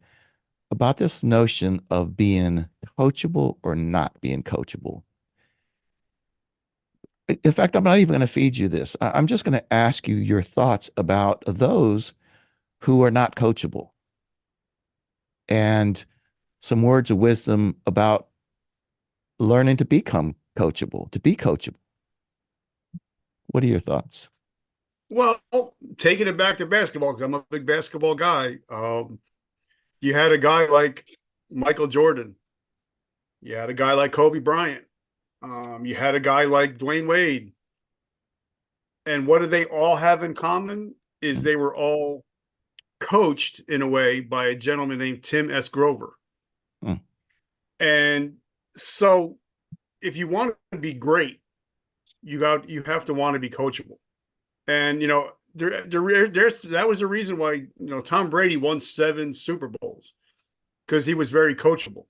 A: about this notion of being coachable or not being coachable. In fact, I'm not even going to feed you this. I'm just going to ask you your thoughts about those who are not coachable, and some words of wisdom about learning to become coachable, to be coachable. What are your thoughts?
B: Well, taking it back to basketball, because I'm a big basketball guy. You had a guy like Michael Jordan. You had a guy like Kobe Bryant. You had a guy like Dwayne Wade. And what did they all have in common? Is
A: Mm,
B: they were all coached in a way by a gentleman named Tim S. Grover.
A: mm,
B: And so if you want to be great, you have to want to be coachable. And that was the reason why, Tom Brady won 7 Super Bowls, because he was very coachable.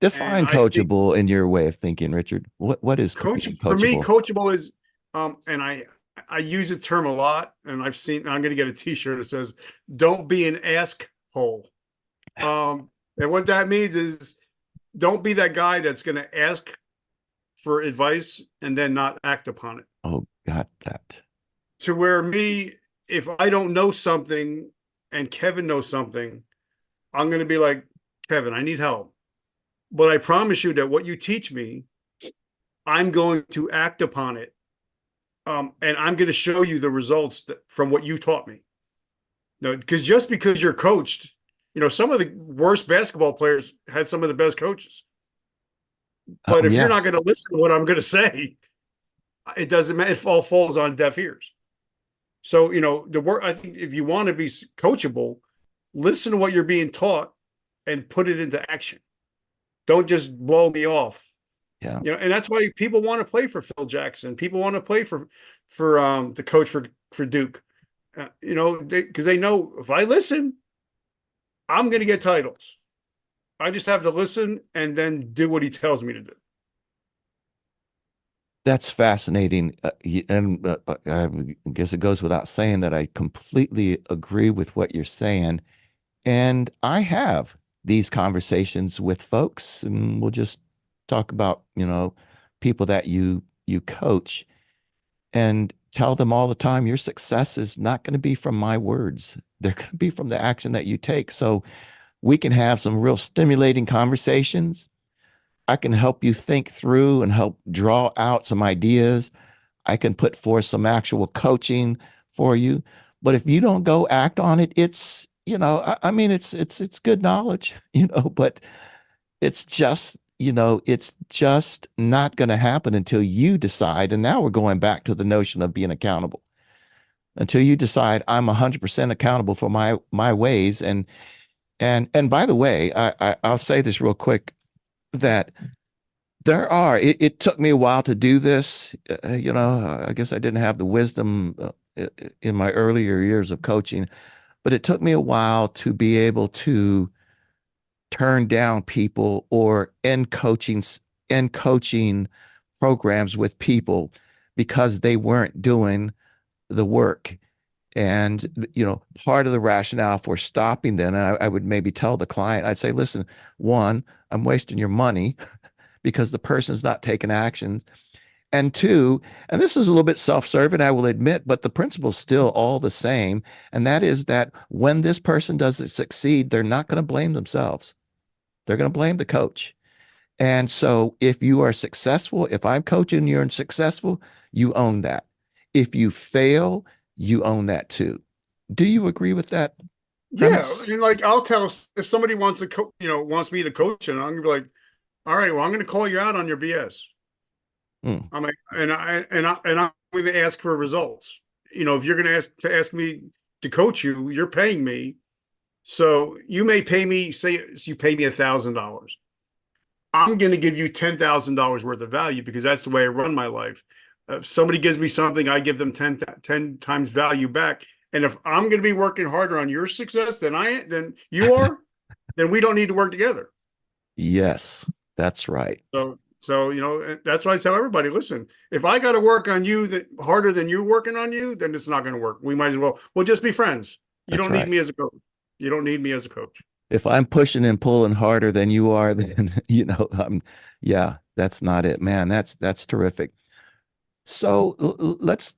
B: And
A: Define
B: I think
A: coachable in your way of thinking, Richard. What is
B: coach
A: being
B: for me,
A: coachable?
B: coachable is, and I use the term a lot, and I'm going to get a T-shirt that says, "Don't be an ask hole." And what that means is, don't be that guy that's going to ask for advice and then not act upon it.
A: Oh, got that.
B: To where me, if I don't know something and Kevin knows something, I'm going to be like, Kevin, I need help. But I promise you that what you teach me, I'm going to act upon it. And I'm going to show you the results from what you taught me. No, because just because you're coached, some of the worst basketball players had some of the best coaches. But if you're
A: Yeah,
B: not going to listen to what I'm going to say, it doesn't matter. It all falls on deaf ears. So, the work, I think if you want to be coachable, listen to what you're being taught and put it into action. Don't just blow me off.
A: yeah.
B: And that's why people want to play for Phil Jackson. People want to play for the coach for Duke. Because they know if I listen, I'm going to get titles. I just have to listen and then do what he tells me to do.
A: That's fascinating. And I guess it goes without saying that I completely agree with what you're saying. And I have these conversations with folks, and we'll just talk about, people that you coach, and tell them all the time your success is not going to be from my words. They're going to be from the action that you take. So we can have some real stimulating conversations. I can help you think through and help draw out some ideas. I can put forth some actual coaching for you. But if you don't go act on it, it's, I mean, it's good knowledge, but it's just not going to happen until you decide. And now we're going back to the notion of being accountable. Until you decide I'm 100% accountable for my ways. And by the way, I'll say this real quick, that it took me a while to do this. I guess I didn't have the wisdom in my earlier years of coaching, but it took me a while to be able to turn down people or end coaching programs with people because they weren't doing the work. And, part of the rationale for stopping then, I would maybe tell the client, I'd say, listen, one, I'm wasting your money because the person's not taking action. And two, and this is a little bit self-serving, I will admit, but the principle's still all the same. And that is that when this person doesn't succeed, they're not going to blame themselves. They're going to blame the coach. And so if you are successful, if I'm coaching and you're successful, you own that. If you fail, you own that too. Do you agree with that
B: Yeah,
A: premise?
B: and like I'll tell if somebody wants to wants me to coach, and I'm gonna be like, all right, well, I'm gonna call you out on your BS.
A: Hmm.
B: I'm like, and I'm going to ask for results. If you're going to ask me to coach you, you're paying me. So you may pay me, say you pay me $1,000. I'm going to give you $10,000 worth of value because that's the way I run my life. If somebody gives me something, I give them 10 times value back. And if I'm going to be working harder on your success than you are, then we don't need to work together.
A: Yes, that's right.
B: So that's why I tell everybody, listen, if I got to work on you that harder than you working on you, then it's not going to work. We might as well, we'll just be friends. You
A: That's
B: don't need
A: right.
B: me as a coach. You don't need me as a coach.
A: If I'm pushing and pulling harder than you are, then yeah, that's not it, man. That's terrific. So let's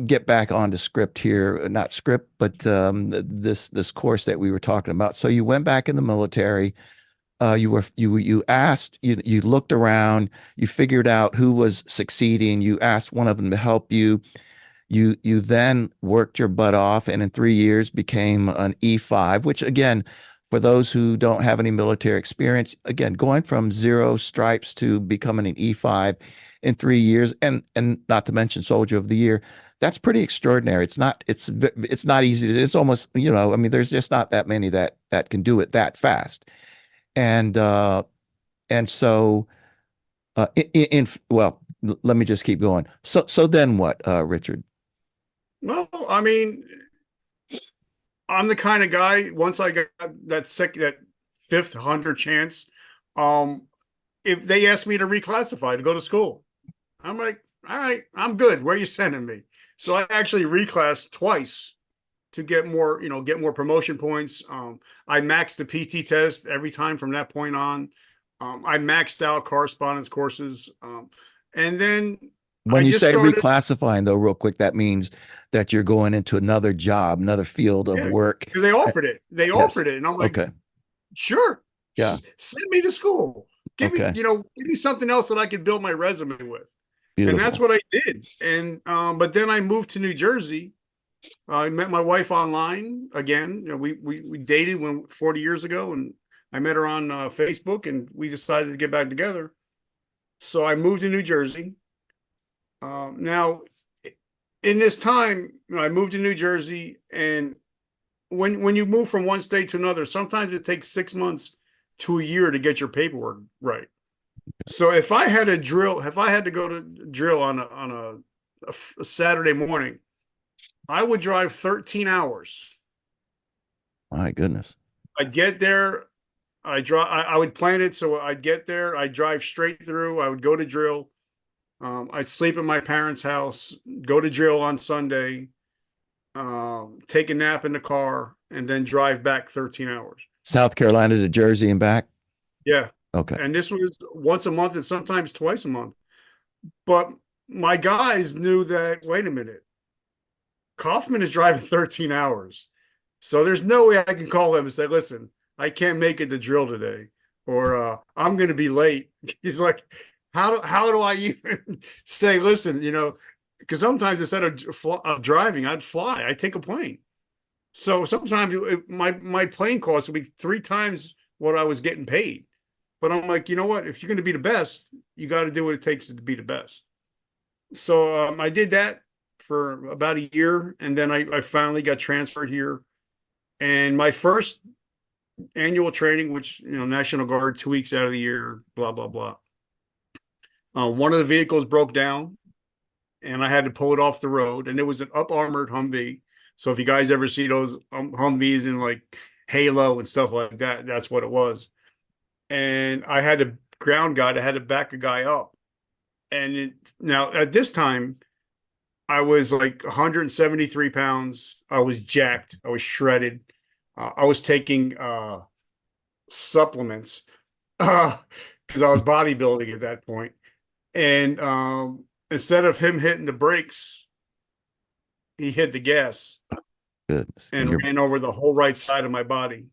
A: get back onto script here, not script, but this course that we were talking about. So you went back in the military. You asked, you looked around, you figured out who was succeeding. You asked one of them to help you. You then worked your butt off, and in 3 years became an E5, which again, for those who don't have any military experience, again, going from zero stripes to becoming an E5 in 3 years, and not to mention Soldier of the Year, that's pretty extraordinary. It's not easy. It's almost, I mean, there's just not that many that can do it that fast. And so well, let me just keep going. So then what, Richard?
B: Well, I mean, I'm the kind of guy, once I got that fifth hundred chance, um, if they ask me to reclassify to go to school, I'm like, all right, I'm good. Where are you sending me? So I actually reclassed twice to get more, get more promotion points. I maxed the PT test every time from that point on. I maxed out correspondence courses. And then I
A: When you
B: just
A: say
B: started,
A: reclassifying, though, real quick, that means that you're going into another job, another field of
B: yeah,
A: work.
B: because they
A: Uh,
B: offered it. They
A: Yes.
B: offered it. And I'm like,
A: Okay.
B: sure,
A: Yeah.
B: send me to school.
A: Okay.
B: Give me something else that I could build my resume with. And that's
A: Beautiful.
B: what I did. And but then I moved to New Jersey. I met my wife online again. We dated when 40 years ago, and I met her on Facebook, and we decided to get back together. So I moved to New Jersey. Now, in this time, I moved to New Jersey, and when you move from one state to another, sometimes it takes 6 months to a year to get your paperwork right. So if I had to go to drill on a Saturday morning, I would drive 13 hours.
A: My goodness.
B: I'd get there. I would plan it so I'd get there. I'd drive straight through. I would go to drill. I'd sleep at my parents' house. Go to drill on Sunday. Take a nap in the car, and then drive back 13 hours.
A: South Carolina to Jersey and back.
B: Yeah,
A: Okay.
B: and this was once a month and sometimes twice a month. But my guys knew that. Wait a minute, Kaufman is driving 13 hours. So there's no way I can call them and say, listen, I can't make it to drill today, or I'm going to be late. He's like, how do I even say, listen, because sometimes instead of driving, I'd fly. I'd take a plane. So sometimes my plane cost would be three times what I was getting paid. But I'm like, you know what? If you're going to be the best, you got to do what it takes to be the best. So I did that for about a year, and then I finally got transferred here. And my first annual training, which National Guard, 2 weeks out of the year, blah blah blah. One of the vehicles broke down, and I had to pull it off the road. And it was an up armored Humvee. So if you guys ever see those Humvees in like Halo and stuff like that, that's what it was. And I had to ground guide. I had to back a guy up. And now at this time, I was like 173 pounds. I was jacked. I was shredded. I was taking supplements because I was bodybuilding at that point. And instead of him hitting the brakes, he hit the gas
A: Goodness. And
B: and
A: you're
B: ran over the whole right side of my body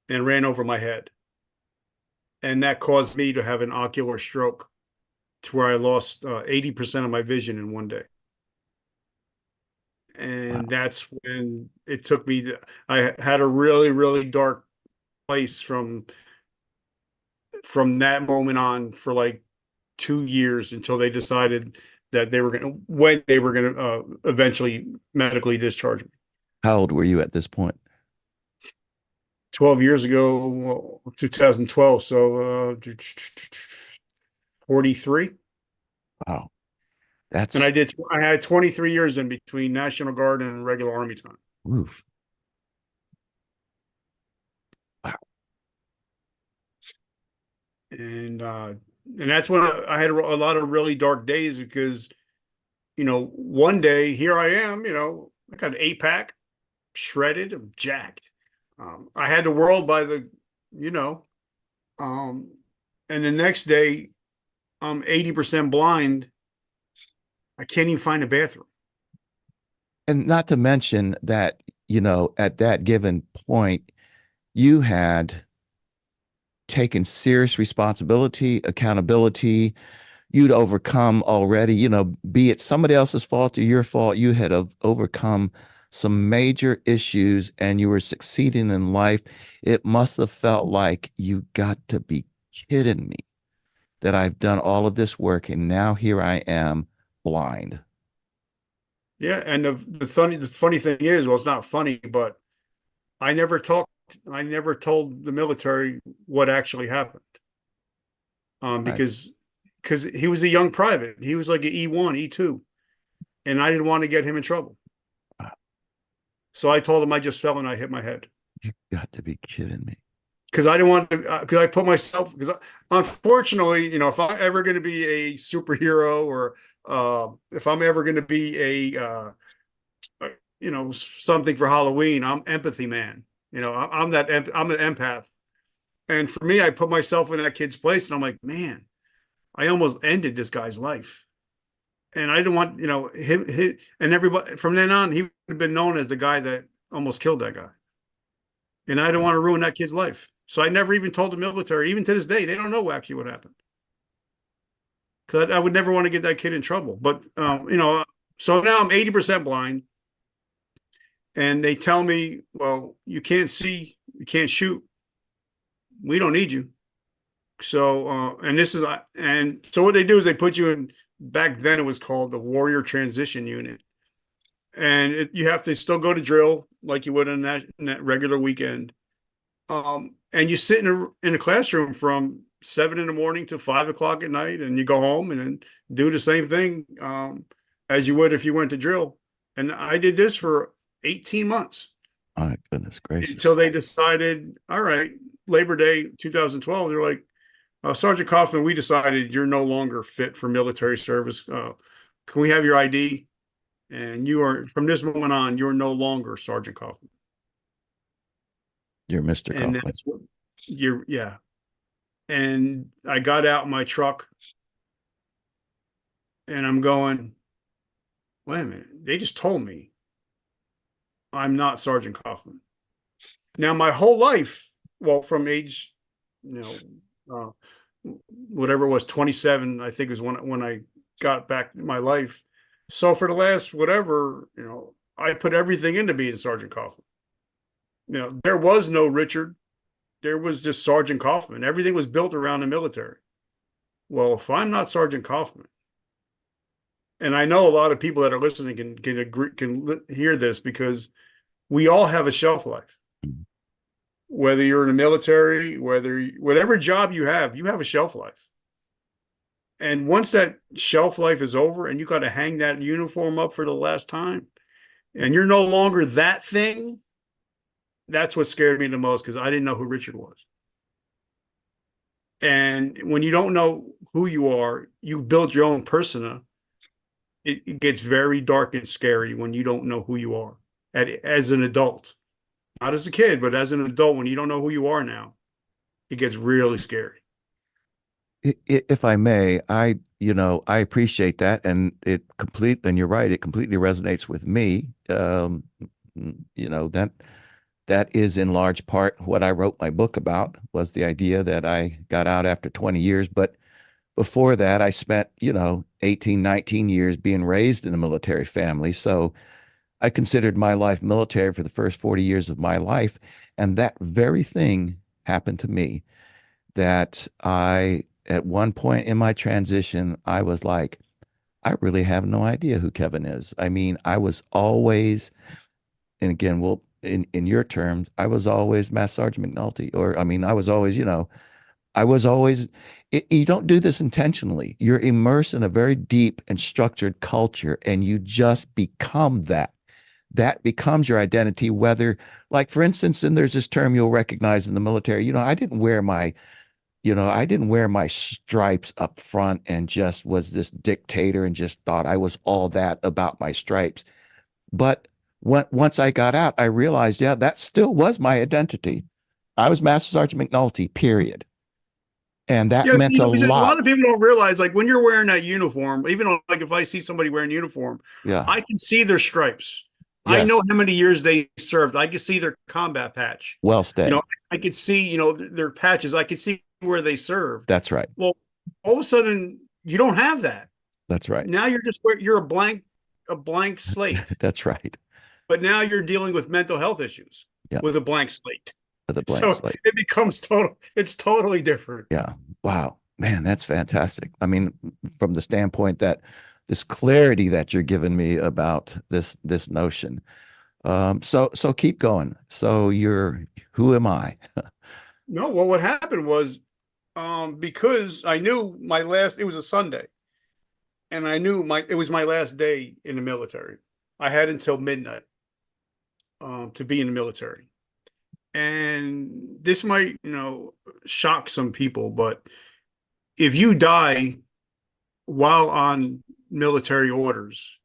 B: and ran over my head. And that caused me to have an ocular stroke to where I lost 80% of my vision in one day. And
A: wow.
B: that's when it took me I had a really, really dark place from that moment on for like 2 years until they decided that when they were going to eventually medically discharge me.
A: How old were you at this point?
B: 12 years ago, well, 2012. So 43.
A: Wow.
B: And
A: That's
B: I had 23 years in between National Guard and regular Army time.
A: oof. Wow.
B: And that's when I had a lot of really dark days because, one day here I am, I got an 8 pack, shredded, I'm jacked. I had the world by the, you know, um, and the next day I'm 80% blind. I can't even find a bathroom.
A: And not to mention that, at that given point, you had taken serious responsibility, accountability. You'd overcome already, be it somebody else's fault or your fault, you had overcome some major issues and you were succeeding in life. It must have felt like you got to be kidding me that I've done all of this work and now here I am blind.
B: Yeah, and the funny thing is, well, it's not funny, but I never talked. I never told the military what actually happened,
A: Right.
B: because he was a young private. He was like an E1, E2, and I didn't want to get him in trouble. So I told him I just fell and I hit my head.
A: You got to be kidding me.
B: Because I didn't want to, because I put myself, because unfortunately, if I'm ever going to be a superhero, or if I'm ever going to be something for Halloween, I'm empathy man. I'm I'm an empath. And for me, I put myself in that kid's place and I'm like, man, I almost ended this guy's life. And I didn't want, him and everybody from then on, he would have been known as the guy that almost killed that guy. And I didn't want to ruin that kid's life. So I never even told the military. Even to this day, they don't know actually what happened. Because I would never want to get that kid in trouble. But, so now I'm 80% blind. And they tell me, well, you can't see, you can't shoot. We don't need you. So, and so what they do is they put you in, back then it was called the Warrior Transition Unit. And you have to still go to drill like you would in that regular weekend. And you sit in a classroom from 7 in the morning to 5 o'clock at night, and you go home and then do the same thing as you would if you went to drill. And I did this for 18 months.
A: My goodness gracious.
B: Until they decided, all right, Labor Day 2012, they're like, Sergeant Kaufman, we decided you're no longer fit for military service. Can we have your ID? And you are, from this moment on, you're no longer Sergeant Kaufman.
A: You're Mr.
B: And
A: Kaufman.
B: that's what yeah. And I got out my truck and I'm going, wait a minute. They just told me I'm not Sergeant Kaufman. Now, my whole life, well, from age, whatever it was, 27, I think is when I got back my life. So for the last whatever, I put everything into being Sergeant Kaufman. There was no Richard. There was just Sergeant Kaufman. Everything was built around the military. Well, if I'm not Sergeant Kaufman, and I know a lot of people that are listening can agree, can hear this, because we all have a shelf life. Whether you're in the military, whatever job you have a shelf life. And once that shelf life is over and you got to hang that uniform up for the last time, and you're no longer that thing, that's what scared me the most, because I didn't know who Richard was. And when you don't know who you are, you've built your own persona. It gets very dark and scary when you don't know who you are as an adult. Not as a kid, but as an adult, when you don't know who you are now, it gets really scary.
A: If I may, I appreciate that, and and you're right, it completely resonates with me. That is in large part what I wrote my book about, was the idea that I got out after 20 years. But before that, I spent, 18, 19 years being raised in a military family. So I considered my life military for the first 40 years of my life. And that very thing happened to me, that at one point in my transition, I was like, I really have no idea who Kevin is. I mean, I was always, and again, in your terms, I was always Master Sergeant McNulty, I was always, you don't do this intentionally. You're immersed in a very deep and structured culture, and you just become that. That becomes your identity, whether, like, for instance, and there's this term you'll recognize in the military, I didn't wear my stripes up front and just was this dictator and just thought I was all that about my stripes. But once I got out, I realized, that still was my identity. I was Master Sergeant McNulty, period. And that meant a
B: a lot
A: lot.
B: of people don't realize, like, when you're wearing that uniform, even though, like, if I see somebody wearing uniform,
A: Yeah.
B: I can see their stripes.
A: Yes.
B: I know how many years they served. I can see their combat patch.
A: Well said.
B: I could see, their patches. I could see where they served.
A: That's right.
B: Well, all of a sudden, you don't have that.
A: That's right.
B: Now you're a blank slate.
A: That's right.
B: But now you're dealing with mental health issues with a blank slate.
A: With a blank slate.
B: It becomes it's totally different.
A: Yeah. Wow, man, that's fantastic. I mean, from the standpoint that this clarity that you're giving me about this notion. So keep going. So who am I?
B: No, well, what happened was, because I knew it was a Sunday, and I knew it was my last day in the military. I had until midnight to be in the military. And this might, shock some people, but if you die while on military orders,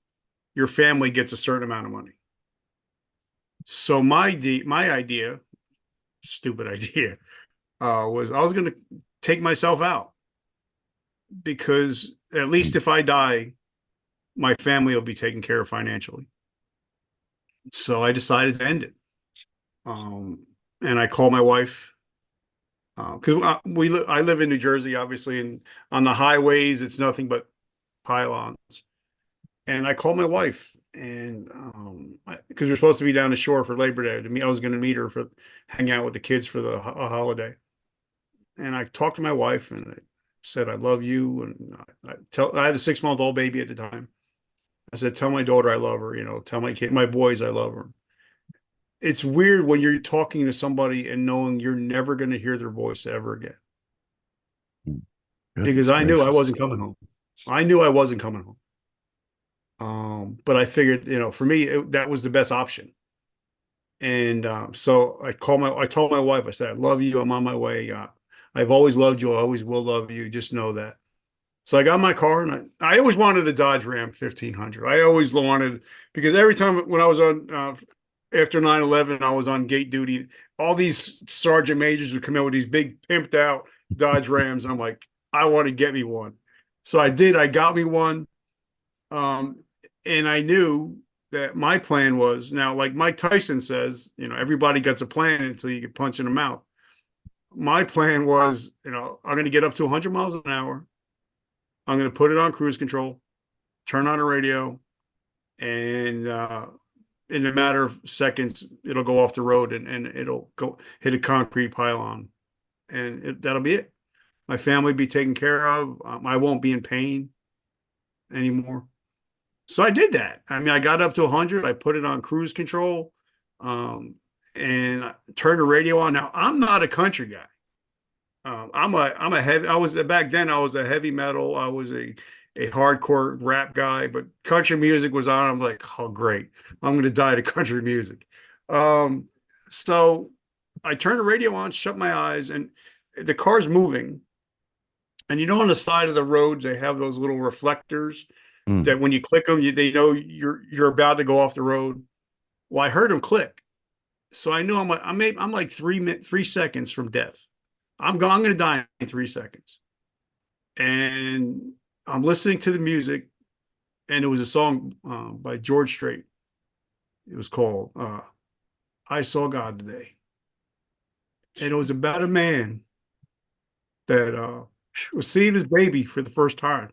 B: your family gets a certain amount of money. So my idea, stupid idea, was I was going to take myself out because at least if I die, my family will be taken care of financially. So I decided to end it. And I called my wife because I live in New Jersey, obviously, and on the highways it's nothing but pylons. And I called my wife, and because we're supposed to be down the shore for Labor Day, I was going to meet her for hang out with the kids for the holiday. And I talked to my wife, and I said I love you, and I had a 6-month-old baby at the time. I said, tell my daughter I love her. Tell my boys I love her. It's weird when you're talking to somebody and knowing you're never going to hear their voice ever again. Because
A: Goodness
B: I knew I
A: gracious.
B: wasn't coming home. I knew I wasn't coming home. But I figured, for me, that was the best option. And so I told my wife, I said, I love you. I'm on my way. I've always loved you. I always will love you. Just know that. So I got my car, and I always wanted a Dodge Ram 1500. I always wanted, because every time when I was on, after 9/11, I was on gate duty, all these sergeant majors would come in with these big pimped out Dodge Rams. I'm like, I want to get me one. So I did. I got me one. And I knew that my plan was, now, like Mike Tyson says, everybody gets a plan until you get punched in the mouth. My plan was, I'm going to get up to 100 miles an hour. I'm going to put it on cruise control, turn on the radio, and in a matter of seconds, it'll go off the road and it'll go hit a concrete pylon, and that'll be it. My family will be taken care of. I won't be in pain anymore. So I did that. I mean, I got up to 100. I put it on cruise control, and I turned the radio on. Now, I'm not a country guy. I'm a heavy. I was back then. I was a heavy metal. I was a hardcore rap guy, but country music was on. I'm like, oh great, I'm going to die to country music. Um, so I turned the radio on, shut my eyes, and the car's moving. And on the side of the road, they have those little reflectors
A: Mm.
B: that when you click them, they know you're about to go off the road. Well, I heard them click, so I knew I'm like 3 seconds from death. I'm going to die in 3 seconds. And I'm listening to the music, and it was a song by George Strait. It was called "I Saw God Today," and it was about a man that was seeing his baby for the first time.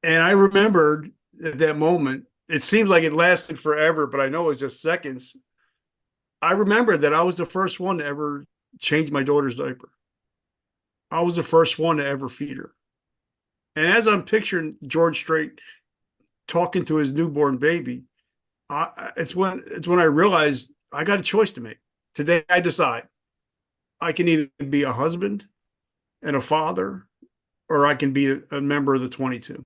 B: And I remembered at that moment. It seems like it lasted forever, but I know it was just seconds. I remember that I was the first one to ever change my daughter's diaper. I was the first one to ever feed her. And as I'm picturing George Strait talking to his newborn baby, it's when I realized I got a choice to make. Today, I decide I can either be a husband and a father, or I can be a member of the 22.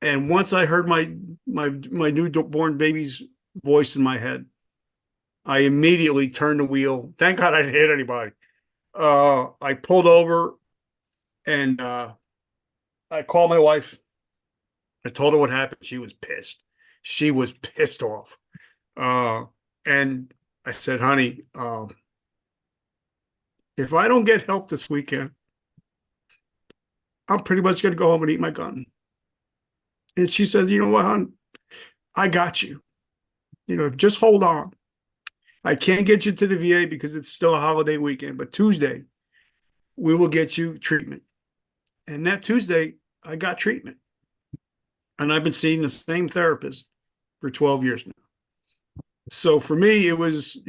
B: And once I heard my newborn baby's voice in my head, I immediately turned the wheel. Thank God I didn't hit anybody. I pulled over, and I called my wife. I told her what happened. She was pissed. She was pissed off. And I said, honey, if I don't get help this weekend, I'm pretty much going to go home and eat my gun. And she said, you know what, hon? I got you. Just hold on. I can't get you to the VA because it's still a holiday weekend, but Tuesday, we will get you treatment. And that Tuesday, I got treatment. And I've been seeing the same therapist for 12 years now. So for me, it was,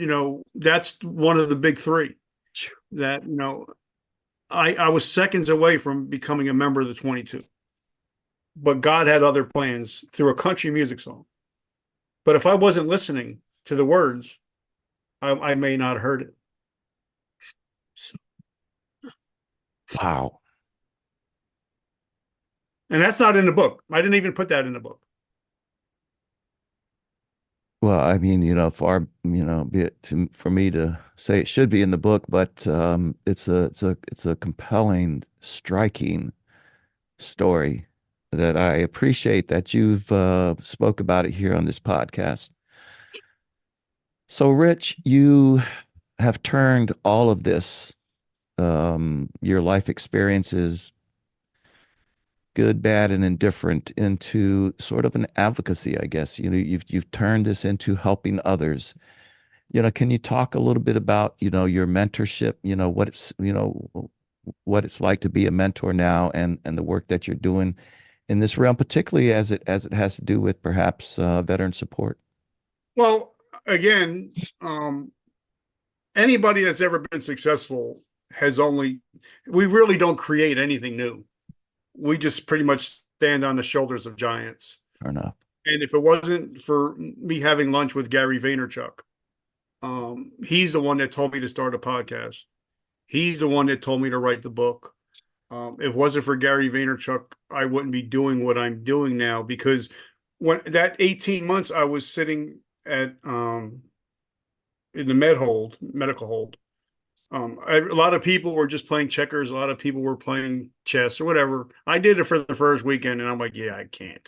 B: that's one of the big three that, I was seconds away from becoming a member of the 22. But God had other plans through a country music song. But if I wasn't listening to the words, I may not have heard it. So,
A: Wow.
B: And that's not in the book. I didn't even put that in the book.
A: Well, I mean, far, be it for me to say it should be in the book, but it's a compelling, striking story that I appreciate that you've spoke about it here on this podcast. So, Rich, you have turned all of this, your life experiences, good, bad, and indifferent, into sort of an advocacy, I guess. You've turned this into helping others. Can you talk a little bit about, your mentorship, what it's like to be a mentor now, and the work that you're doing in this realm, particularly as it has to do with perhaps veteran support?
B: Well, again, anybody that's ever been successful has only, we really don't create anything new. We just pretty much stand on the shoulders of giants.
A: Fair enough.
B: And if it wasn't for me having lunch with Gary Vaynerchuk, he's the one that told me to start a podcast. He's the one that told me to write the book. If it wasn't for Gary Vaynerchuk, I wouldn't be doing what I'm doing now, because when that 18 months I was sitting at in the medical hold. A lot of people were just playing checkers. A lot of people were playing chess or whatever. I did it for the first weekend, and I'm like, yeah, I can't.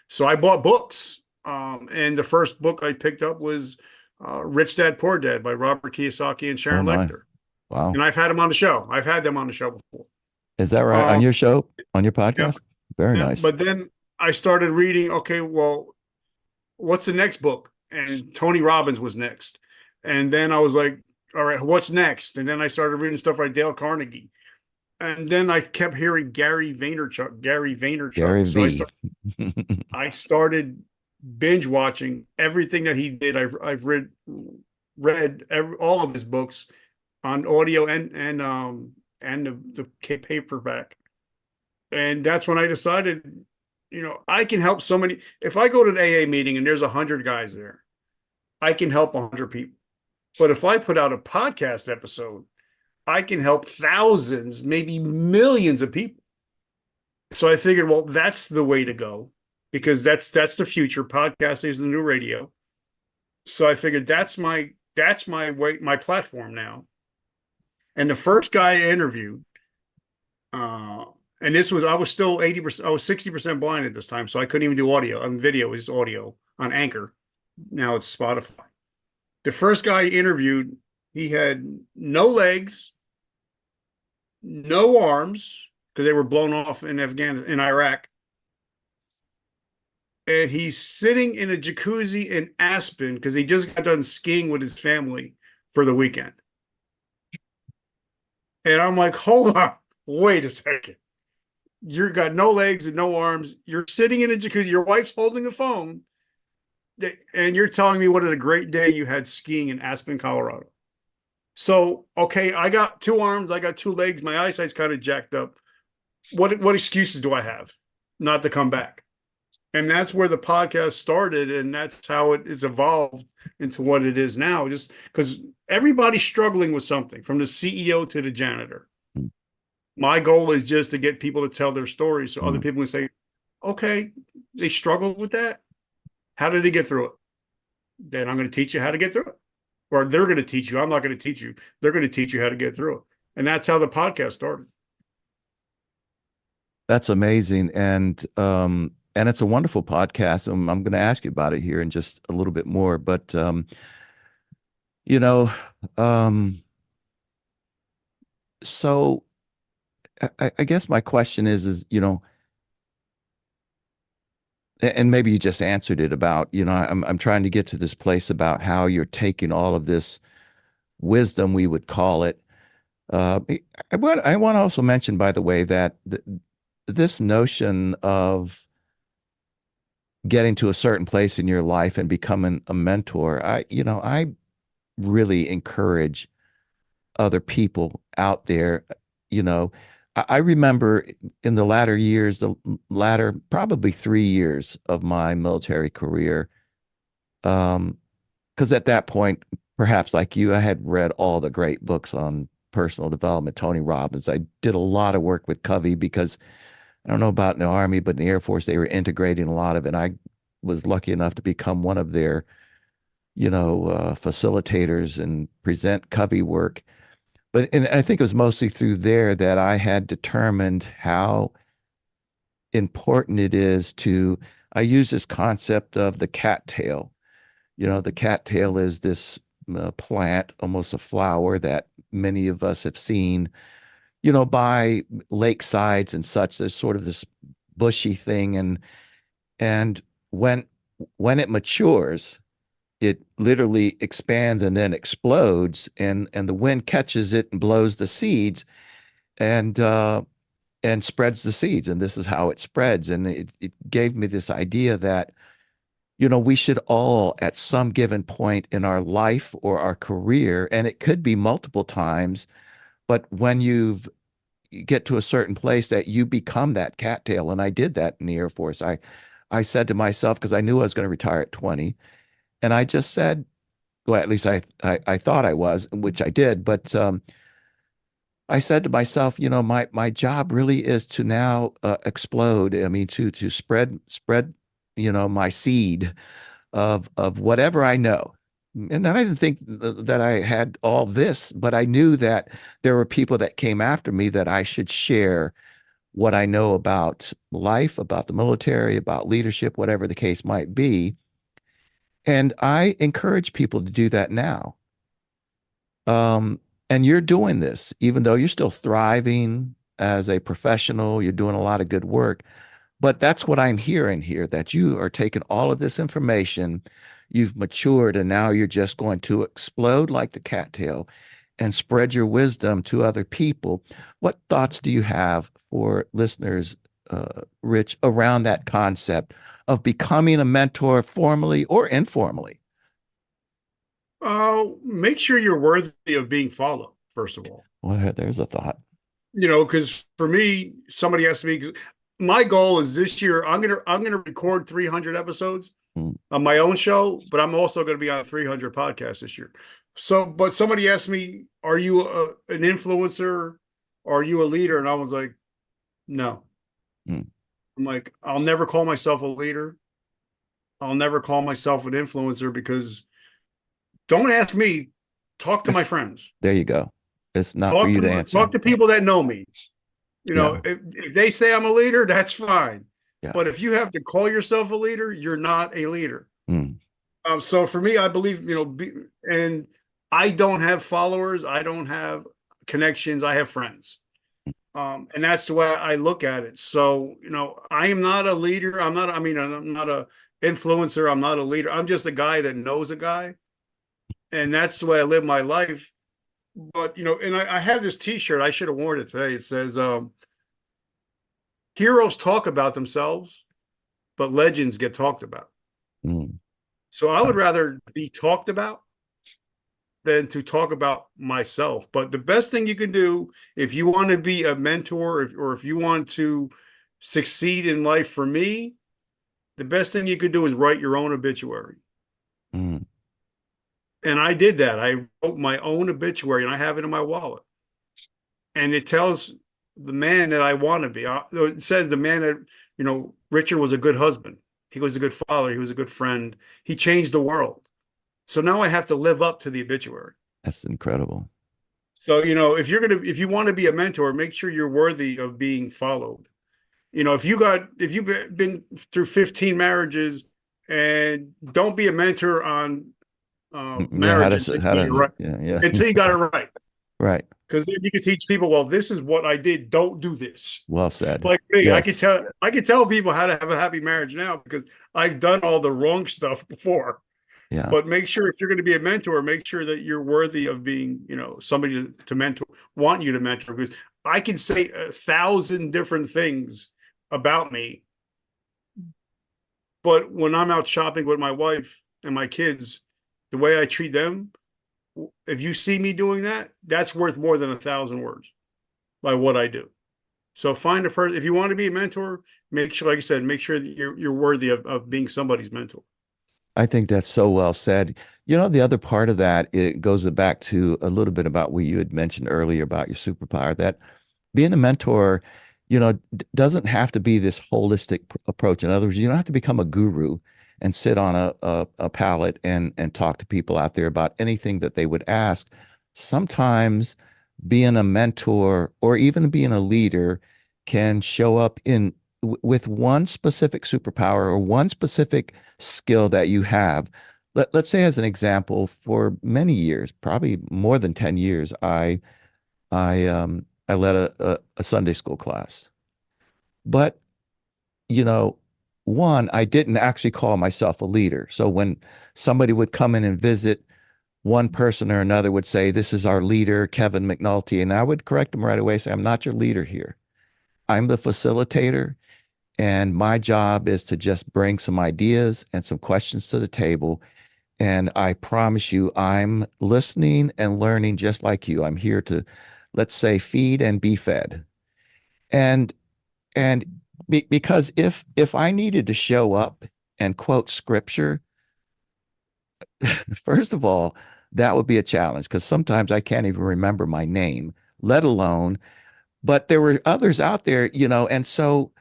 B: So I bought books. And the first book I picked up was Rich Dad Poor Dad by Robert Kiyosaki and
A: Oh
B: Sharon
A: my.
B: Lechter.
A: Wow.
B: And I've had them on the show. I've had them on the show before.
A: Is that right? On
B: Um,
A: your show, on your
B: yeah,
A: podcast? Very
B: yeah.
A: nice.
B: But then I started reading, okay, well, what's the next book? And Tony Robbins was next. And then I was like, all right, what's next? And then I started reading stuff like Dale Carnegie. And then I kept hearing Gary Vaynerchuk, Gary Vaynerchuk.
A: Gary
B: So
A: V.
B: I started binge watching everything that he did. I've read all of his books on audio and the paperback. And that's when I decided, I can help so many. If I go to an AA meeting and there's 100 guys there, I can help 100 people. But if I put out a podcast episode, I can help thousands, maybe millions of people. So I figured, well, that's the way to go, because that's the future. Podcasting is the new radio. So I figured that's my way, my platform now. And the first guy I interviewed, and this was, I was still 80%, I was 60% blind at this time, so I couldn't even do audio. Video is audio on Anchor. Now it's Spotify. The first guy I interviewed, he had no legs, no arms, because they were blown off in Iraq. And he's sitting in a jacuzzi in Aspen because he just got done skiing with his family for the weekend. And I'm like, hold on, wait a second. You got no legs and no arms. You're sitting in a jacuzzi. Your wife's holding the phone. And you're telling me what a great day you had skiing in Aspen, Colorado. So, okay, I got 2 arms. I got 2 legs. My eyesight's kind of jacked up. What excuses do I have not to come back? And that's where the podcast started. And that's how it is evolved into what it is now. Just because everybody's struggling with something, from the CEO to the janitor. My goal is just to get people to tell their stories so other people can say, okay, they struggled with that. How did they get through it? Then I'm going to teach you how to get through it. Or they're going to teach you. I'm not going to teach you. They're going to teach you how to get through it. And that's how the podcast started.
A: That's amazing. And it's a wonderful podcast. I'm going to ask you about it here in just a little bit more, but you know, um, so I guess my question is, and maybe you just answered it about, I'm trying to get to this place about how you're taking all of this wisdom, we would call it. I want to also mention, by the way, that this notion of getting to a certain place in your life and becoming a mentor, I really encourage other people out there. I remember in the latter years, the latter probably 3 years of my military career, because at that point, perhaps like you, I had read all the great books on personal development, Tony Robbins. I did a lot of work with Covey because I don't know about in the Army, but in the Air Force, they were integrating a lot of it. And I was lucky enough to become one of their, facilitators and present Covey work. But and I think it was mostly through there that I had determined how important it is to, I use this concept of the cattail. The cattail is this plant, almost a flower that many of us have seen, by lakesides and such. There's sort of this bushy thing, and when when it matures, it literally expands and then explodes, and the wind catches it and blows the seeds, and spreads the seeds, and this is how it spreads. And it gave me this idea that we should all, at some given point in our life or our career, and it could be multiple times, but when you get to a certain place that you become that cattail. And I did that in the Air Force. I said to myself, because I knew I was going to retire at 20, and I just said, well, at least I thought I was, which I did, but I said to myself, my job really is to now explode. I mean, to spread, my seed of whatever I know. And I didn't think that I had all this, but I knew that there were people that came after me that I should share what I know about life, about the military, about leadership, whatever the case might be. And I encourage people to do that now. And you're doing this, even though you're still thriving as a professional, you're doing a lot of good work. But that's what I'm hearing here, that you are taking all of this information, you've matured, and now you're just going to explode like the cattail and spread your wisdom to other people. What thoughts do you have for listeners, Rich, around that concept of becoming a mentor formally or informally?
B: Make sure you're worthy of being followed, first of all.
A: Well, there's a thought.
B: Because for me, somebody asked me, 'cause my goal is this year, I'm gonna record 300 episodes on my own show, but I'm also going to be on 300 podcasts this year. So, but somebody asked me, "Are you an influencer? Are you a leader?" And I was like, "No."
A: Mm.
B: I'm like, I'll never call myself a leader. I'll never call myself an influencer, because don't ask me. Talk to my friends.
A: There you go. It's not for
B: Talk
A: you to
B: to
A: answer.
B: talk to people that know me.
A: Yeah.
B: If they say I'm a leader, that's fine.
A: Yeah.
B: But if you have to call yourself a leader, you're not a leader.
A: Mm.
B: So for me, I believe, and I don't have followers. I don't have connections. I have friends. And that's the way I look at it. So, I am not a leader. I'm not a influencer. I'm not a leader. I'm just a guy that knows a guy. And that's the way I live my life. But, and I have this t-shirt. I should have worn it today. It says, heroes talk about themselves, but legends get talked about.
A: Mm.
B: So I would rather be talked about than to talk about myself. But the best thing you can do if you want to be a mentor, or if you want to succeed in life, for me, the best thing you could do is write your own obituary.
A: Mm.
B: And I did that. I wrote my own obituary, and I have it in my wallet. And it tells the man that I want to be. It says the man that, Richard was a good husband. He was a good father. He was a good friend. He changed the world. So now I have to live up to the obituary.
A: That's incredible.
B: So, if you want to be a mentor, make sure you're worthy of being followed. If you've been through 15 marriages, and don't be a mentor on marriage until you got it right.
A: Right.
B: Because then you can teach people, well, this is what I did. Don't do this.
A: Well said.
B: Like me,
A: yes.
B: I can tell people how to have a happy marriage now, because I've done all the wrong stuff before.
A: Yeah.
B: But make sure, if you're going to be a mentor, make sure that you're worthy of being, somebody to mentor, want you to mentor. Because I can say 1,000 different things about me, but when I'm out shopping with my wife and my kids, the way I treat them, if you see me doing that, that's worth more than 1,000 words by what I do. So find a person. If you want to be a mentor, make sure, like I said, make sure that you're worthy of being somebody's mentor.
A: I think that's so well said. The other part of that, it goes back to a little bit about what you had mentioned earlier about your superpower, that being a mentor doesn't have to be this holistic approach. In other words, you don't have to become a guru and sit on a pallet and talk to people out there about anything that they would ask. Sometimes being a mentor or even being a leader can show up with one specific superpower or one specific skill that you have. Let's say, as an example, for many years, probably more than 10 years, I led a Sunday school class. But, you know, one, I didn't actually call myself a leader. So when somebody would come in and visit, one person or another would say, "This is our leader, Kevin McNulty." And I would correct them right away, say, "I'm not your leader here. I'm the facilitator. And my job is to just bring some ideas and some questions to the table. And I promise you, I'm listening and learning just like you. I'm here to, let's say, feed and be fed." And because if I needed to show up and quote scripture, first of all, that would be a challenge because sometimes I can't even remember my name, let alone. But there were others out there, and so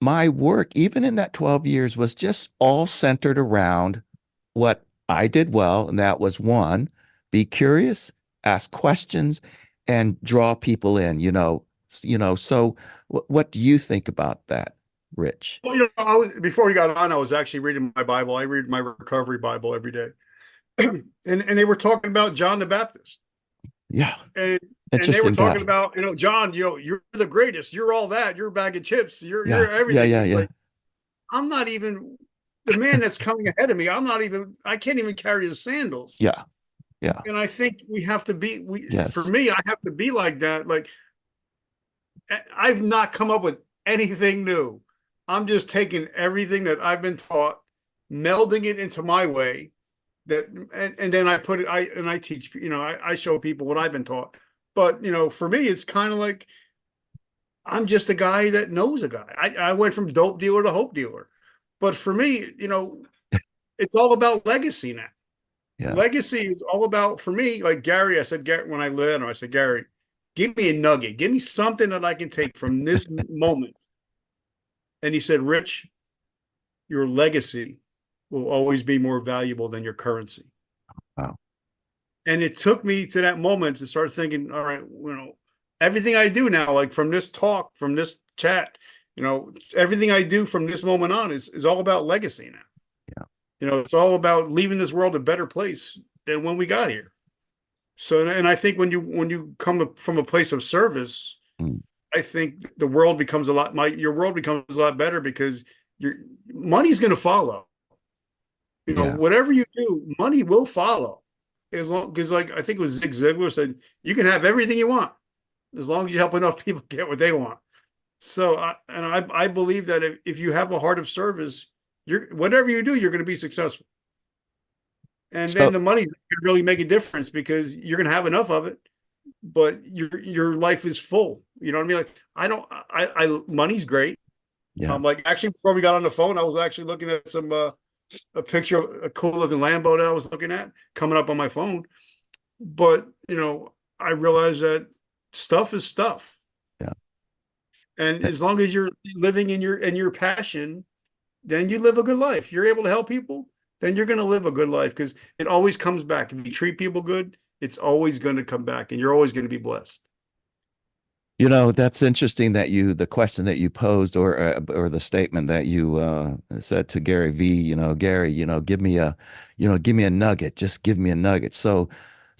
A: my work, even in that 12 years, was just all centered around what I did well, and that was one, be curious, ask questions, and draw people in. So what do you think about that, Rich?
B: Well, before we got on, I was actually reading my Bible. I read my recovery Bible every day. And they were talking about John the Baptist.
A: Yeah,
B: And they were
A: interesting
B: talking
A: guy.
B: about, John, you're the greatest. You're all that. You're a bag of chips. You're
A: Yeah, yeah,
B: everything.
A: yeah,
B: It's
A: yeah,
B: like, I'm not even the man that's coming ahead of me. I can't even carry his sandals.
A: yeah, yeah.
B: And I think we have to for
A: Yes.
B: me, I have to be like that. Like, I've not come up with anything new. I'm just taking everything that I've been taught, melding it into my way. And then I put it. I teach. I show people what I've been taught. But for me, it's kind of like I'm just a guy that knows a guy. I went from dope dealer to hope dealer. But for me, it's all about legacy now.
A: Yeah.
B: Legacy is all about, for me, like Gary. I said, Gary, when I led him, I said, "Gary, give me a nugget. Give me something that I can take from this moment." And he said, "Rich, your legacy will always be more valuable than your currency."
A: Wow.
B: And it took me to that moment to start thinking, all right, everything I do now, like from this talk, from this chat, everything I do from this moment on is all about legacy now.
A: Yeah.
B: It's all about leaving this world a better place than when we got here. So, and I think when you come from a place of service,
A: Mm.
B: I think the world becomes your world becomes a lot better because your money's going to follow.
A: Yeah.
B: Whatever you do, money will follow. As long because, like, I think it was Zig Ziglar said, you can have everything you want as long as you help enough people get what they want. So, I believe that if you have a heart of service, whatever you do, you're going to be successful. And then
A: So
B: the money can really make a difference because you're going to have enough of it, but your life is full. You know what I mean? Like, money's great.
A: yeah.
B: Like, actually, before we got on the phone, I was actually looking at a picture of a cool looking Lambo that I was looking at coming up on my phone. But, I realized that stuff is stuff.
A: Yeah.
B: And
A: Eh,
B: as long as you're living in your passion, then you live a good life. You're able to help people, then you're going to live a good life because it always comes back. If you treat people good, it's always going to come back and you're always going to be blessed.
A: That's interesting that the question that you posed or the statement that you said to Gary V, Gary, give me a nugget, just give me a nugget. So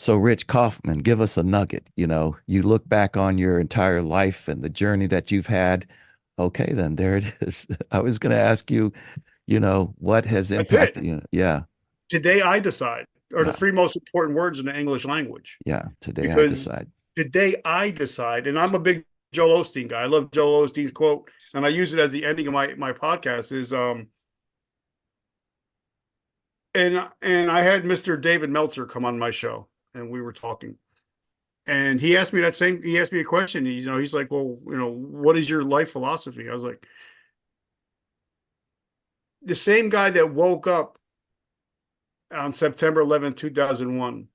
A: Rich Kaufman, give us a nugget. You look back on your entire life and the journey that you've had. Okay, then there it is. I was going to ask you, what has
B: That's it.
A: impacted you? Yeah,
B: Today I decide are the
A: yeah,
B: three most important words in the English language
A: yeah. Today I
B: because
A: decide.
B: today I decide, and I'm a big Joel Osteen guy. I love Joel Osteen's quote, and I use it as the ending of my podcast. And I had Mr. David Meltzer come on my show, and we were talking, and he asked me he asked me a question. He's like, well, what is your life philosophy? I was like, the same guy that woke up on September 11th, 2001.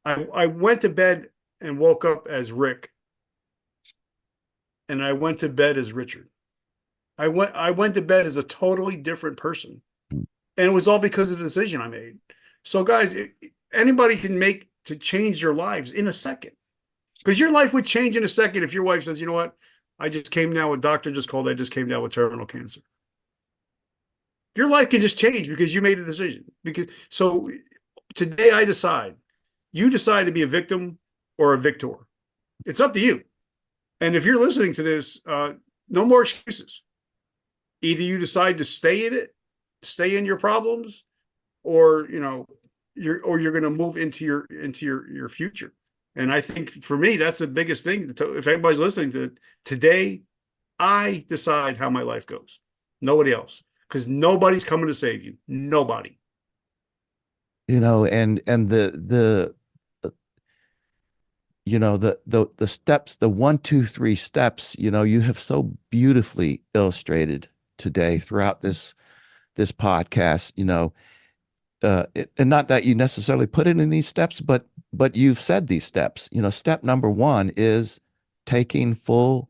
B: I went to bed and woke up as Rick. and I went to bed as Richard. I went to bed as a totally different person. And it was all because of the decision I made. So guys, anybody can make to change their lives in a second. Because your life would change in a second if your wife says, you know what? I just came down with doctor just called, I just came down with terminal cancer. Your life can just change because you made a decision. Because so today I decide. You decide to be a victim or a victor. It's up to you. And if you're listening to this, no more excuses. Either you decide to stay in it, stay in your problems, or you're going to move into your future. And I think for me, that's the biggest thing. If anybody's listening to it, today, I decide how my life goes. Nobody else, because nobody's coming to save you. Nobody.
A: And the steps, the 1, 2, 3 steps, you have so beautifully illustrated today throughout this podcast, and not that you necessarily put it in these steps, but you've said these steps. Step number one is taking full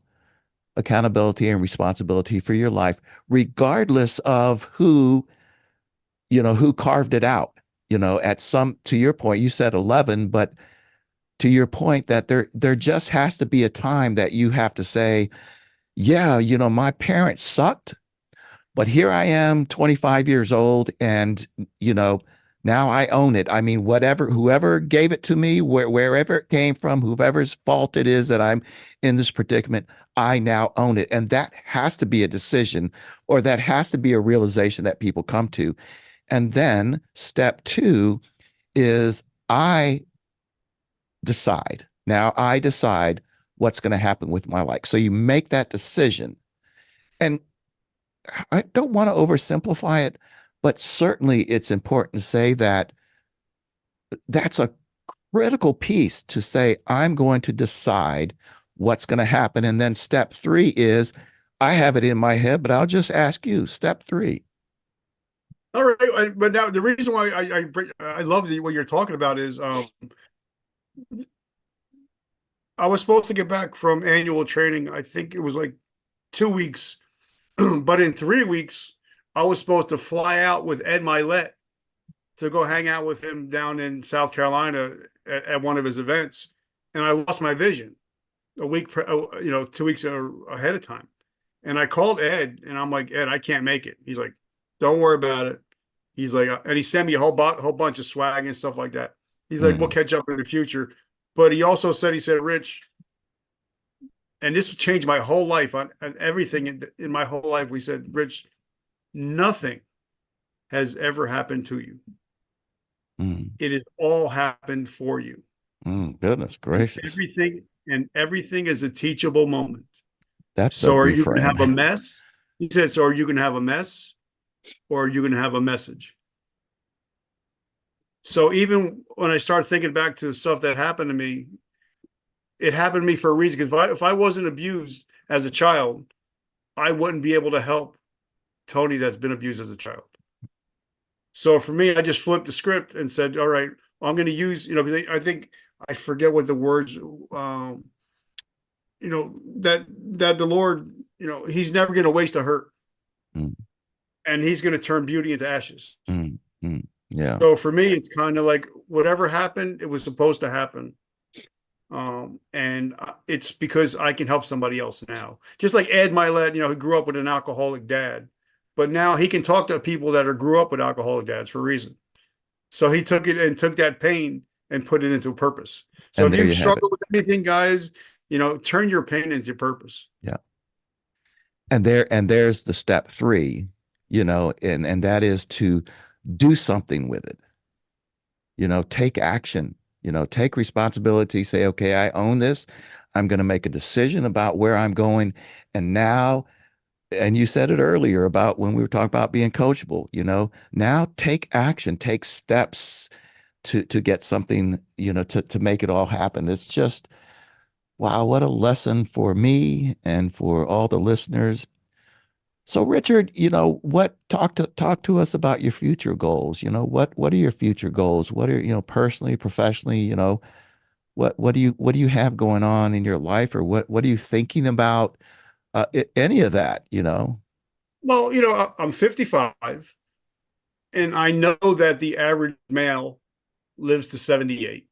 A: accountability and responsibility for your life, regardless of who carved it out. To your point, you said 11, but to your point that there just has to be a time that you have to say, yeah, my parents sucked, but here I am, 25 years old, and now I own it. I mean, whoever gave it to me, wherever it came from, whoever's fault it is that I'm in this predicament, I now own it. And that has to be a decision, or that has to be a realization that people come to. And then step two is I decide. Now I decide what's going to happen with my life. So you make that decision. And I don't want to oversimplify it, but certainly it's important to say that that's a critical piece to say, I'm going to decide what's going to happen. And then step three is, I have it in my head, but I'll just ask you, step three.
B: All right, but now the reason why I love what you're talking about is I was supposed to get back from annual training. I think it was like 2 weeks, but in 3 weeks, I was supposed to fly out with Ed Milet to go hang out with him down in South Carolina at one of his events, and I lost my vision a week, 2 weeks ahead of time. And I called Ed, and I'm like, Ed, I can't make it. He's like, don't worry about it. He's like, and he sent me a whole bunch of swag and stuff like that. He's like, we'll catch up in the future. But he also said, Rich, and this changed my whole life on everything in my whole life. We said, Rich, nothing has ever happened to you. It has all happened for you.
A: Goodness gracious.
B: Everything is a teachable moment.
A: That's
B: so
A: a
B: are you going to
A: reframe.
B: have a mess? He said, so are you going to have a mess, or are you going to have a message? So even when I start thinking back to the stuff that happened to me, it happened to me for a reason. Because if I wasn't abused as a child, I wouldn't be able to help Tony that's been abused as a child. So for me, I just flipped the script and said, all right, I'm going to use, because I think, I forget what the words, that the Lord, he's never going to waste a hurt. And he's going to turn beauty into ashes.
A: Yeah.
B: So for me, it's kind of like whatever happened, it was supposed to happen. And it's because I can help somebody else now. Just like Ed Milet, he grew up with an alcoholic dad, but now he can talk to people that grew up with alcoholic dads for a reason. So he took that pain and put it into purpose. So if you struggle with anything, guys, turn your pain into purpose.
A: Yeah. And there's the step three, and that is to do something with it. Take action, take responsibility, say, okay, I own this. I'm going to make a decision about where I'm going. And now, and you said it earlier about when we were talking about being coachable, now take action, take steps to get something, to make it all happen. It's just, wow, what a lesson for me and for all the listeners. So Richard, talk to us about your future goals. What are your future goals? What are, personally, professionally, what do you have going on in your life, or what are you thinking about? Any of that, you know?
B: Well, I'm 55, and I know that the average male lives to 78.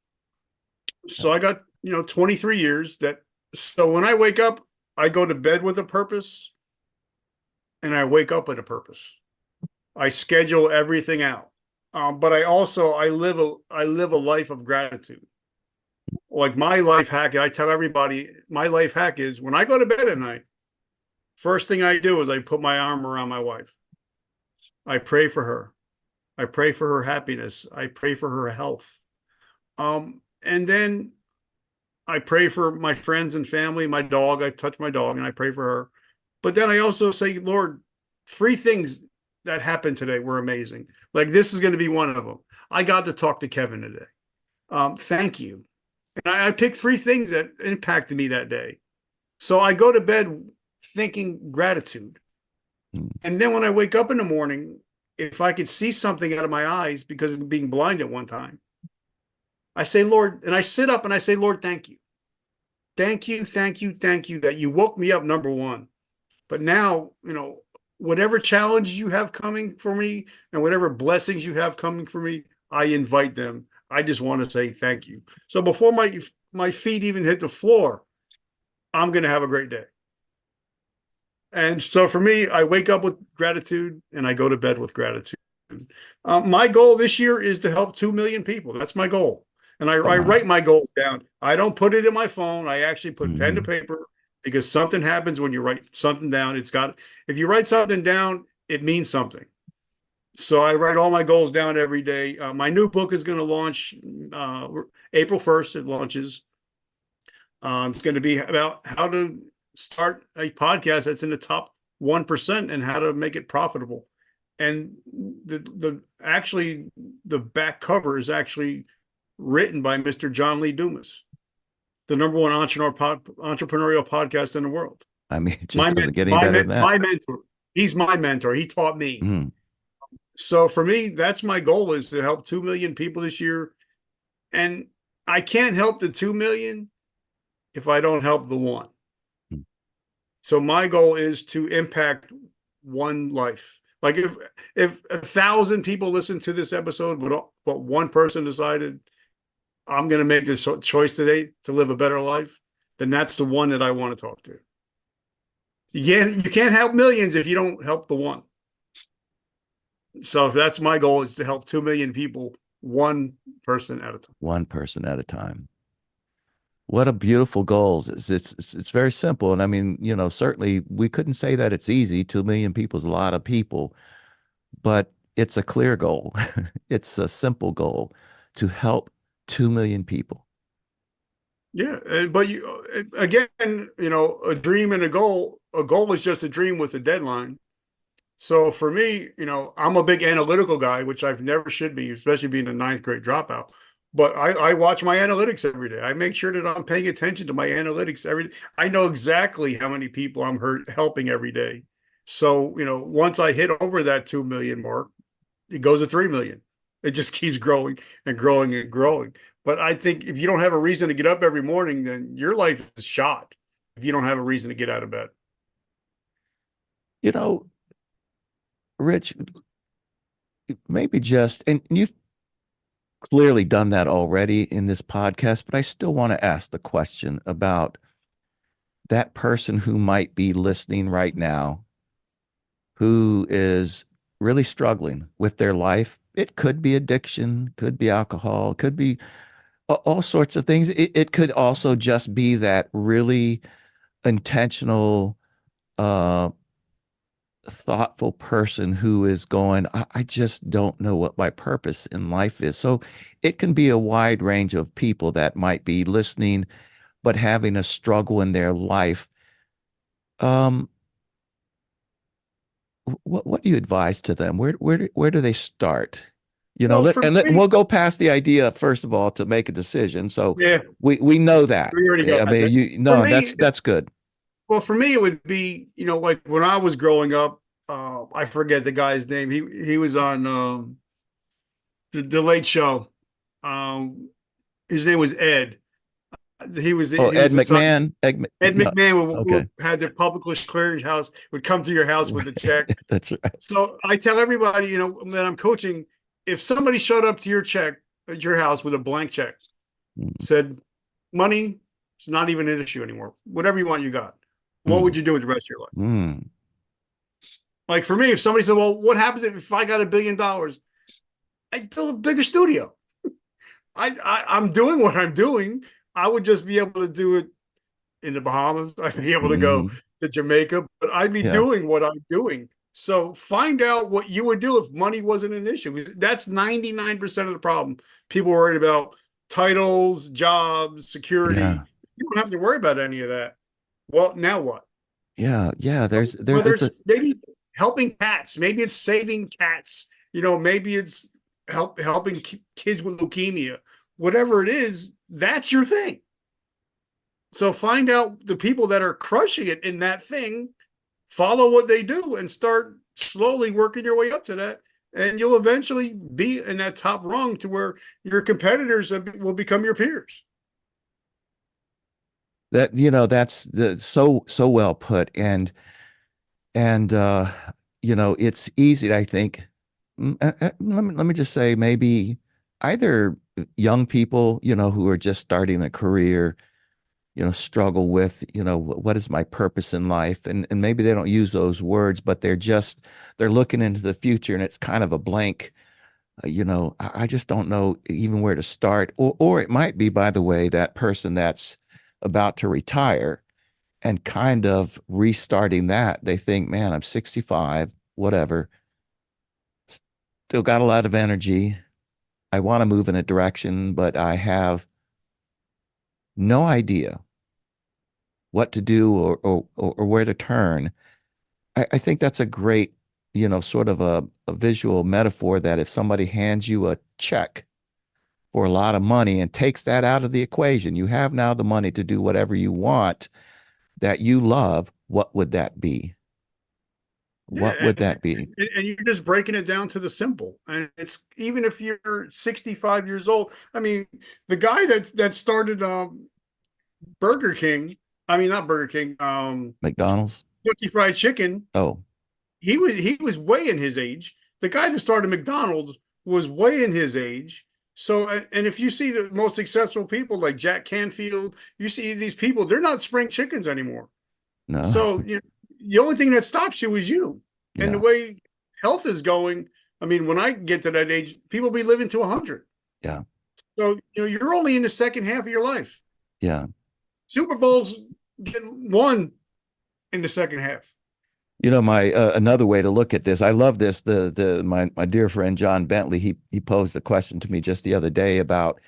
B: So I got, 23 years that, so when I wake up, I go to bed with a purpose and I wake up with a purpose. I schedule everything out. But I live a life of gratitude. Like my life hack, I tell everybody, my life hack is when I go to bed at night, first thing I do is I put my arm around my wife. I pray for her. I pray for her happiness. I pray for her health. And then I pray for my friends and family, my dog. I touch my dog and I pray for her. But then I also say, Lord, 3 things that happened today were amazing. Like this is going to be one of them. I got to talk to Kevin today. Thank you. And I picked 3 things that impacted me that day. So I go to bed thinking gratitude.
A: Mm.
B: And then when I wake up in the morning, if I could see something out of my eyes because of being blind at one time, I say, Lord, and I sit up and I say, Lord, thank you. Thank you, thank you, thank you that you woke me up, number one. But now, whatever challenges you have coming for me and whatever blessings you have coming for me, I invite them. I just want to say thank you. So before my feet even hit the floor, I'm going to have a great day. And so for me, I wake up with gratitude and I go to bed with gratitude. My goal this year is to help 2 million people. That's my goal. And I
A: Wow.
B: write my goals down. I don't put it in my phone. I actually put pen to
A: Hmm.
B: paper because something happens when you write something down. If you write something down, it means something. So I write all my goals down every day. My new book is going to launch April 1st. It launches. It's going to be about how to start a podcast that's in the top 1% and how to make it profitable. And the back cover is actually written by Mr. John Lee Dumas, the number one entrepreneurial podcast in the world.
A: I mean, it
B: My
A: just doesn't get any
B: my
A: better than that.
B: my mentor. He's my mentor. He taught me.
A: Mm.
B: So for me, that's my goal is to help 2 million people this year. And I can't help the 2 million if I don't help the one. So my goal is to impact one life. Like if 1,000 people listen to this episode, but one person decided I'm going to make this choice today to live a better life, then that's the one that I want to talk to. You can't help millions if you don't help the one. So if that's my goal is to help 2 million people, one person at a time.
A: One person at a time. What a beautiful goal. It's very simple. And I mean, certainly we couldn't say that it's easy. 2 million people is a lot of people, but it's a clear goal. It's a simple goal to help 2 million people.
B: Yeah, but again, a dream and a goal is just a dream with a deadline. So for me, I'm a big analytical guy, which I've never should be, especially being a ninth grade dropout. But I watch my analytics every day. I make sure that I'm paying attention to my analytics every day. I know exactly how many people I'm helping every day. So, once I hit over that 2 million mark, it goes to 3 million. It just keeps growing and growing and growing. But I think if you don't have a reason to get up every morning, then your life is shot if you don't have a reason to get out of bed.
A: You know, Rich, maybe just, and you've clearly done that already in this podcast, but I still want to ask the question about that person who might be listening right now who is really struggling with their life. It could be addiction, could be alcohol, could be all sorts of things. It could also just be that really intentional, uh, thoughtful person who is going, I just don't know what my purpose in life is. So it can be a wide range of people that might be listening, but having a struggle in their life. Um, what do you advise to them? Where do they start?
B: Well, for
A: And
B: me,
A: we'll go past the idea first of all to make a decision. So
B: yeah,
A: we know that.
B: we already got
A: I mean,
B: that.
A: you
B: For
A: no,
B: me,
A: that's good.
B: well, for me, it would be, like when I was growing up, I forget the guy's name. He was on the Late Show. Um, his name was Ed.
A: Oh,
B: he
A: Ed
B: was the son.
A: McMahon.
B: Ed
A: No.
B: McMahon
A: Okay.
B: had the public clearinghouse, would come to your house with a check.
A: That's right.
B: So I tell everybody, that I'm coaching, if somebody showed up to your check at your house with a blank check,
A: Mm,
B: said, money is not even an issue anymore. Whatever you want, you got. What
A: mm,
B: would you do with the rest of your life?
A: mm.
B: Like for me, if somebody said, well, what happens if I got $1 billion? I'd build a bigger studio. I'm doing what I'm doing. I would just be able to do it in the Bahamas. I'd be able to go
A: Hmm.
B: to Jamaica, but I'd be
A: Yeah.
B: doing what I'm doing. So find out what you would do if money wasn't an issue. That's 99% of the problem. People worried about titles, jobs, security.
A: Yeah.
B: You don't have to worry about any of that. Well, now what?
A: Yeah. Yeah. There's
B: Whether
A: it's a
B: it's maybe helping cats, maybe it's saving cats, maybe it's helping kids with leukemia. Whatever it is, that's your thing. So find out the people that are crushing it in that thing, follow what they do, and start slowly working your way up to that. And you'll eventually be in that top rung to where your competitors will become your peers.
A: that's so well put. And it's easy, I think. Let me just say, maybe either young people, who are just starting a career, struggle with, what is my purpose in life? And maybe they don't use those words, but they're looking into the future and it's kind of a blank. I just don't know even where to start. Or it might be, by the way, that person that's about to retire and kind of restarting that. They think, man, I'm 65, whatever, still got a lot of energy. I want to move in a direction, but I have no idea what to do or where to turn. I think that's a great, sort of a visual metaphor that if somebody hands you a check for a lot of money and takes that out of the equation, you have now the money to do whatever you want that you love. What would that be? What
B: Yeah,
A: would that be?
B: and you're just breaking it down to the simple. And it's even if you're 65 years old. I mean, the guy that started Burger King, I mean not Burger King,
A: McDonald's?
B: Kentucky Fried Chicken,
A: Oh,
B: he was way in his age. The guy that started McDonald's was way in his age. So, and if you see the most successful people like Jack Canfield, you see these people, they're not spring chickens anymore.
A: no.
B: So, the only thing that stops you is you. And the
A: Yeah.
B: way health is going, I mean, when I get to that age, people be living to 100.
A: Yeah.
B: So, you're only in the second half of your life.
A: Yeah.
B: Super Bowls get won in the second half.
A: My another way to look at this, I love this. My dear friend John Bentley, he posed a question to me just the other day about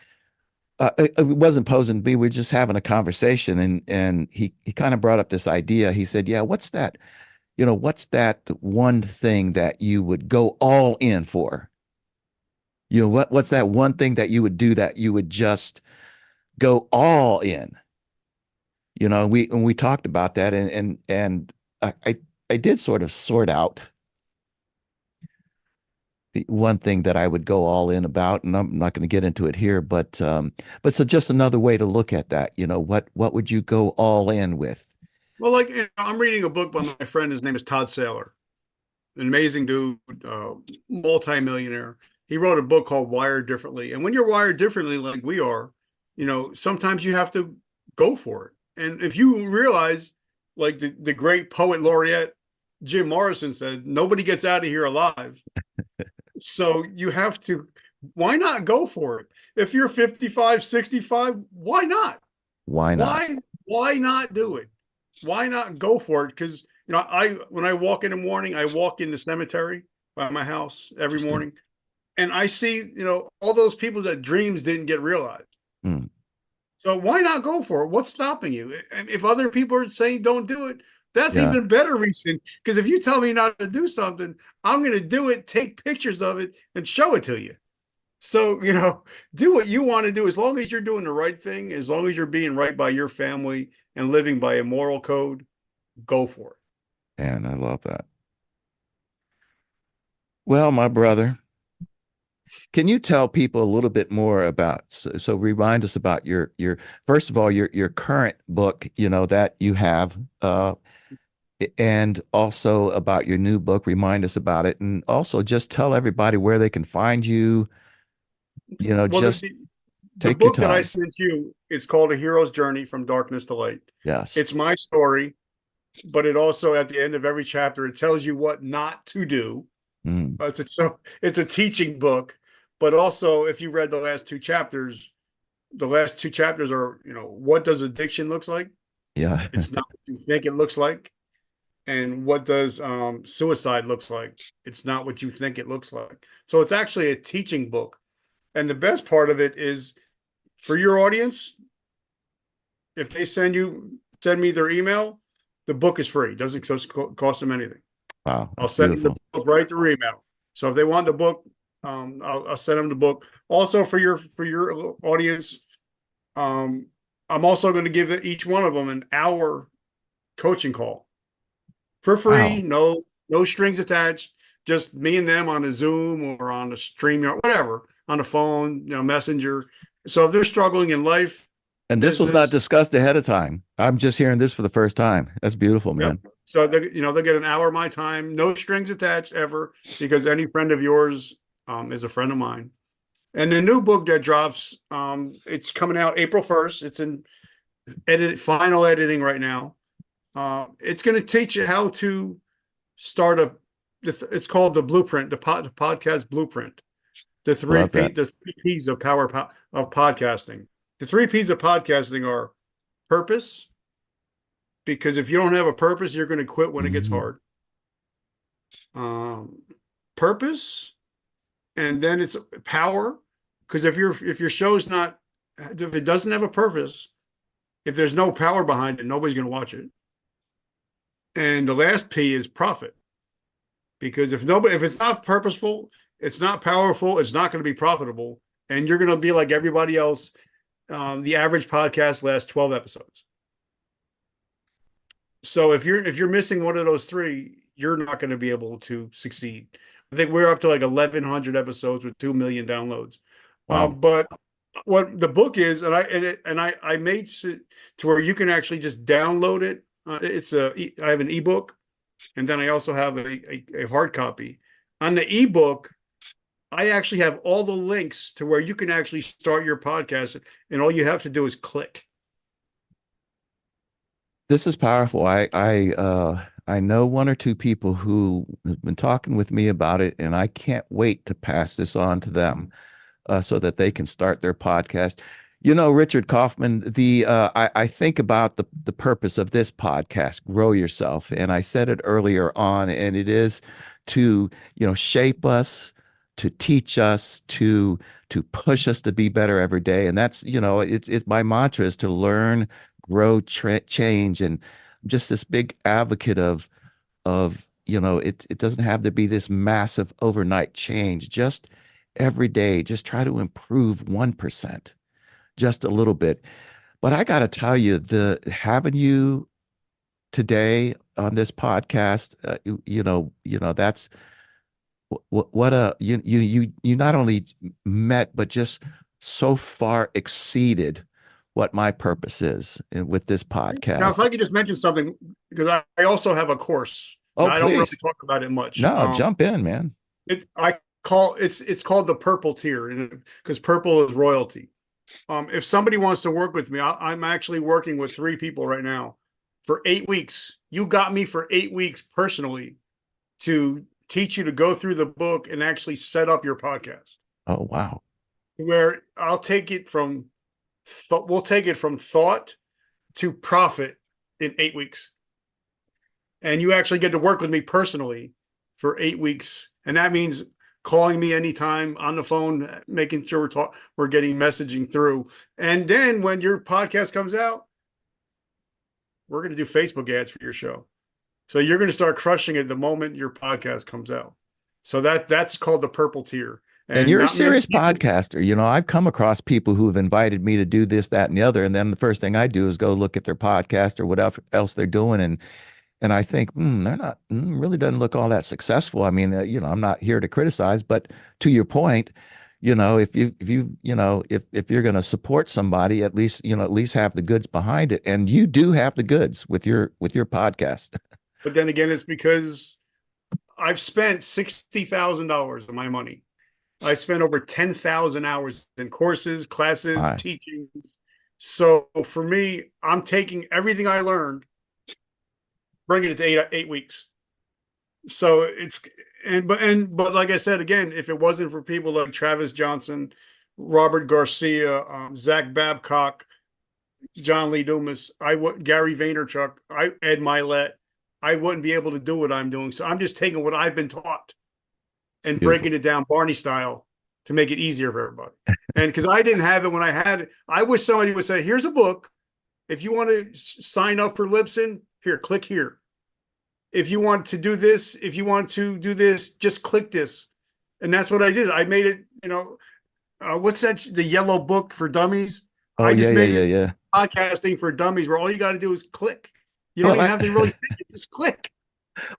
A: it wasn't posing to me. We are just having a conversation, and he kind of brought up this idea. He said, "Yeah, what's that? What's that one thing that you would go all in for? What's that one thing that you would do that you would just go all in?" We talked about that, and I did sort of sort out the one thing that I would go all in about, and I'm not going to get into it here, but so just another way to look at that. What would you go all in with?
B: Well, like, I'm reading a book by my friend. His name is Todd Saylor, an amazing dude, multimillionaire. He wrote a book called Wired Differently. And when you're wired differently, like we are, sometimes you have to go for it. And if you realize, like the great poet laureate Jim Morrison said, nobody gets out of here alive. So you have to, why not go for it? If you're 55, 65, why not?
A: Why not?
B: Why not do it? Why not go for it? Because I when I walk in the morning, I walk in the cemetery by my house every
A: Interesting.
B: morning, and I see all those people that dreams didn't get realized.
A: Hmm.
B: So why not go for it? What's stopping you? And if other people are saying don't do it, that's
A: Yeah.
B: even better reason. Because if you tell me not to do something, I'm going to do it, take pictures of it, and show it to you. So, do what you want to do as long as you're doing the right thing, as long as you're being right by your family and living by a moral code, go for it.
A: And I love that. Well, my brother, Can you tell people a little bit more about, so remind us about your first of all, your current book, that you have, and also about your new book, remind us about it, and also just tell everybody where they can find you,
B: Well,
A: just
B: the
A: take your
B: book that I
A: time.
B: sent you, it's called A Hero's Journey from Darkness to Light.
A: Yes.
B: It's my story, but it also at the end of every chapter it tells you what not to do.
A: Mm,
B: It's a teaching book, but also if you read the last two chapters are, what does addiction looks like?
A: yeah.
B: It's not what you think it looks like. And what does suicide looks like? It's not what you think it looks like. So it's actually a teaching book. And the best part of it is for your audience, if they send me their email, the book is free. It doesn't cost them anything.
A: Wow,
B: I'll
A: that's
B: send them the
A: beautiful.
B: book right through email. So if they want the book, I'll send them the book. Also for your audience, um, I'm also going to give each one of them an hour coaching call for free.
A: Wow.
B: No strings attached. Just me and them on a Zoom or on a StreamYard, whatever, on a phone, Messenger. So if they're struggling in life,
A: And this was not
B: business,
A: discussed ahead of time. I'm just hearing this for the first time. That's beautiful,
B: yep.
A: man.
B: So they'll get an hour of my time, no strings attached ever, because any friend of yours is a friend of mine. And the new book that drops, it's coming out April 1st. It's in final editing right now. It's going to teach you how to start it's called the blueprint, the podcast blueprint.
A: I love that.
B: The three P's of of podcasting. The three P's of podcasting are purpose, because if you don't have a purpose, you're going to quit when it gets
A: Mhm.
B: hard. Um, Purpose, and then it's power, because if your show's not, if it doesn't have a purpose, if there's no power behind it, nobody's going to watch it. And the last P is profit, because if it's not purposeful, it's not powerful, it's not going to be profitable, and you're going to be like everybody else. The average podcast lasts 12 episodes. So if you're missing one of those three, you're not going to be able to succeed. I think we're up to like 1,100 episodes with 2 million downloads.
A: Wow.
B: But what the book is, I made it to where you can actually just download it. I have an ebook, and then I also have a hard copy. On the ebook, I actually have all the links to where you can actually start your podcast, and all you have to do is click.
A: This is powerful. I know one or two people who have been talking with me about it, and I can't wait to pass this on to them, so that they can start their podcast. Richard Kaufman, I think about the purpose of this podcast, Grow Yourself, and I said it earlier on, and it is to shape us, to teach us, to push us to be better every day, and that's it's my mantra is to learn, grow, change, and I'm just this big advocate of it doesn't have to be this massive overnight change, just every day just try to improve 1%, just a little bit. But I got to tell you, the having you today on this podcast, that's what a you not only met but just so far exceeded what my purpose is with this
B: Now, if
A: podcast.
B: I could just mention something, because I also have a course.
A: Oh,
B: Now, I don't really
A: please.
B: talk about it much.
A: No, jump in, man.
B: It's called the purple tier, because purple is royalty. If somebody wants to work with me, I'm actually working with three people right now for 8 weeks. You got me for 8 weeks personally to teach you to go through the book and actually set up your podcast.
A: Oh, wow.
B: Where I'll take it from, we'll take it from thought to profit in 8 weeks. And you actually get to work with me personally for 8 weeks. And that means calling me anytime on the phone, making sure we're getting messaging through. And then when your podcast comes out, we're going to do Facebook ads for your show. So you're going to start crushing it the moment your podcast comes out. So that's called the purple tier.
A: And
B: And
A: you're a
B: not many
A: serious
B: people.
A: podcaster. I've come across people who have invited me to do this, that, and the other. And then the first thing I do is go look at their podcast or whatever else they're doing. And I think, they're not really doesn't look all that successful. I mean, I'm not here to criticize, but to your point, if you're going to support somebody, at least have the goods behind it. And you do have the goods with your podcast.
B: But then again, it's because I've spent $60,000 of my money. I spent over 10,000 hours in courses,
A: All
B: classes,
A: right.
B: teachings. So for me, I'm taking everything I learned, bringing it to 8 weeks. So it's but like I said again, if it wasn't for people like Travis Johnson, Robert Garcia, Zach Babcock, John Lee Dumas, Gary Vaynerchuk, Ed Milet, I wouldn't be able to do what I'm doing. So I'm just taking what I've been taught
A: It's
B: and
A: beautiful.
B: breaking it down Barney style to make it easier for everybody. And because I didn't have it when I had it, I wish somebody would say, "Here's a book. If you want to sign up for Libsyn, here, click here. If you want to do this, if you want to do this, just click this." And that's what I did. I made it, what's that? The yellow book for dummies.
A: Oh
B: I
A: yeah,
B: just
A: yeah,
B: made
A: yeah,
B: it
A: yeah.
B: podcasting for dummies where all you got to do is click. You don't
A: Well,
B: even
A: I
B: have to really think it, just click.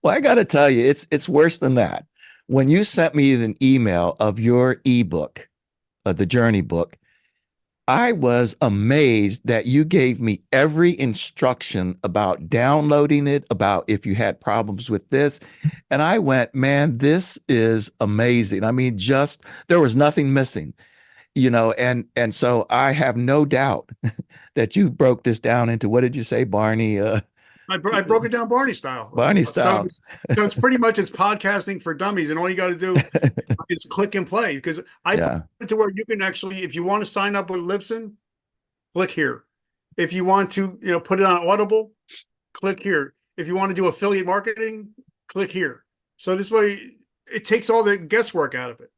A: well, I got to tell you, it's worse than that. When you sent me an email of your ebook, the Journey book, I was amazed that you gave me every instruction about downloading it, about if you had problems with this. And I went, man, this is amazing. I mean, just there was nothing missing, and so I have no doubt that you broke this down into what did you say, Barney?
B: I broke it down Barney style.
A: Barney
B: So
A: style.
B: so it's pretty much it's podcasting for dummies, and all you got to do is click and play. Because I put
A: Yeah.
B: it to where you can actually, if you want to sign up with Libsyn, click here. If you want to, put it on Audible, click here. If you want to do affiliate marketing, click here. So this way, it takes all the guesswork out of it.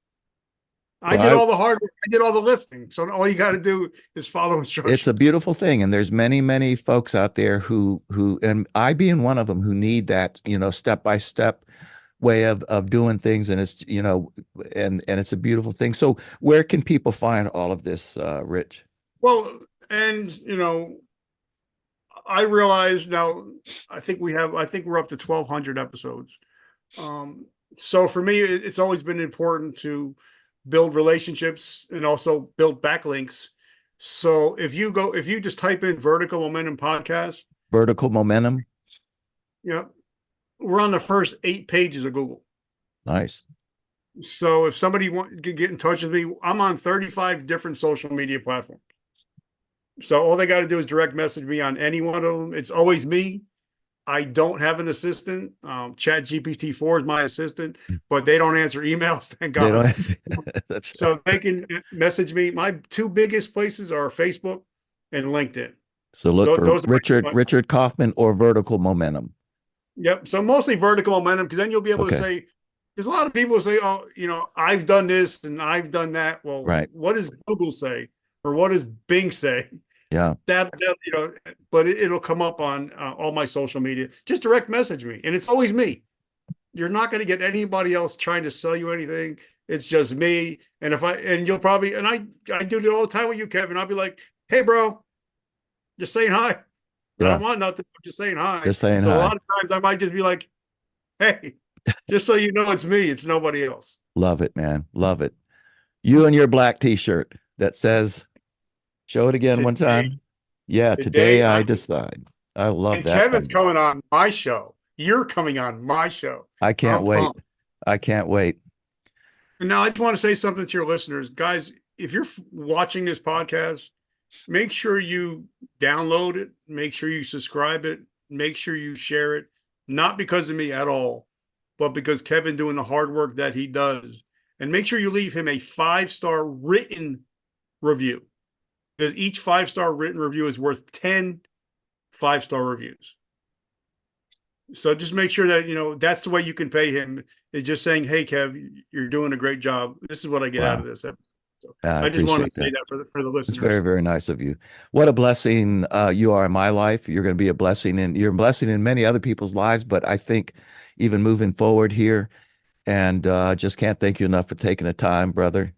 B: I
A: Well,
B: did all the hard work. I did all the lifting. So all you got to do is follow
A: it's a
B: instructions.
A: beautiful thing, and there's many, many folks out there who, and I being one of them, who need that, step by step way of doing things, and it's and it's a beautiful thing. So, where can people find all of this, Rich?
B: Well, and I realize now. I think we're up to 1,200 episodes. Um, so for me, it's always been important to build relationships and also build backlinks. So if you just type in Vertical Momentum Podcast,
A: Vertical momentum.
B: yeah, we're on the first 8 pages of Google.
A: Nice.
B: So if somebody could get in touch with me, I'm on 35 different social media platforms. So all they got to do is direct message me on any one of them. It's always me. I don't have an assistant. Chat GPT-4 is my assistant, but they don't answer emails, thank
A: They don't
B: God.
A: answer. That's right.
B: So they can message me. My two biggest places are Facebook and LinkedIn.
A: So look for
B: Those are
A: Richard Kaufman or vertical momentum.
B: yep. So mostly vertical momentum, because then you'll be able to
A: Okay.
B: say, because a lot of people say, "Oh, I've done this and I've done that." Well,
A: Right.
B: what does Google say, or what does Bing say?
A: Yeah.
B: That but it'll come up on all my social media. Just direct message me, and it's always me. You're not going to get anybody else trying to sell you anything. It's just me. And you'll probably, and I do it all the time with you, Kevin. I'll be like, "Hey, bro, just saying hi. I don't
A: Yeah.
B: want nothing. I'm just saying hi."
A: Just saying
B: So a
A: hi.
B: lot of times I might just be like, "Hey, just so you know, it's me. It's nobody else."
A: Love it, man. Love it. You and your black t-shirt that says, show it again one
B: Today,
A: time. Yeah, today
B: today,
A: I decide. I love
B: and
A: that
B: Kevin's
A: thumbnail.
B: coming on my show. You're coming on my show.
A: I can't
B: I'm
A: wait.
B: pumped.
A: I can't wait.
B: And now I just want to say something to your listeners, guys. If you're watching this podcast, make sure you download it, make sure you subscribe it, make sure you share it. Not because of me at all, but because Kevin doing the hard work that he does. And make sure you leave him a 5-star written review, because each 5-star written review is worth 10 5-star reviews. So just make sure that that's the way you can pay him, is just saying, "Hey, Kev, you're doing a great job. This is what I get out of
A: Wow.
B: this episode." So
A: I
B: I just want to
A: appreciate
B: say
A: that.
B: that for the
A: It's very,
B: listeners.
A: very nice of you. What a blessing you are in my life. You're going to be a blessing, and you're a blessing in many other people's lives. But I think even moving forward here, and just can't thank you enough for taking the time, brother,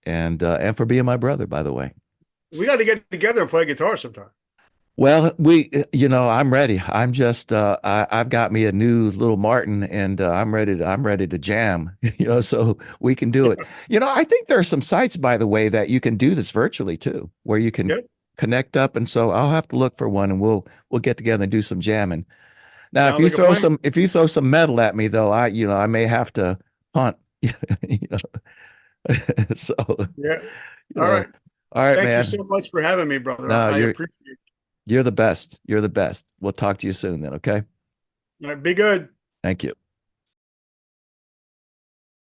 A: and for being my brother, by the way.
B: We got to get together and play guitar sometime.
A: Well, I'm ready. I'm just, I've got me a new little Martin, and I'm ready to jam. So we can do it. I think there are some sites, by the way, that you can do this virtually too, where you can
B: Yeah,
A: connect up. And so I'll have to look for one, and we'll get together and do some jamming. Now,
B: sounds like a plan.
A: if you throw some metal at me, though, I may have to punt. You know, so
B: Yeah.
A: you
B: All
A: know,
B: right.
A: all right,
B: Thank you so
A: man.
B: much for having me, brother.
A: No,
B: I appreciate it.
A: you're the best. You're the best. We'll talk to you soon then. Okay.
B: All right, be good.
A: Thank you.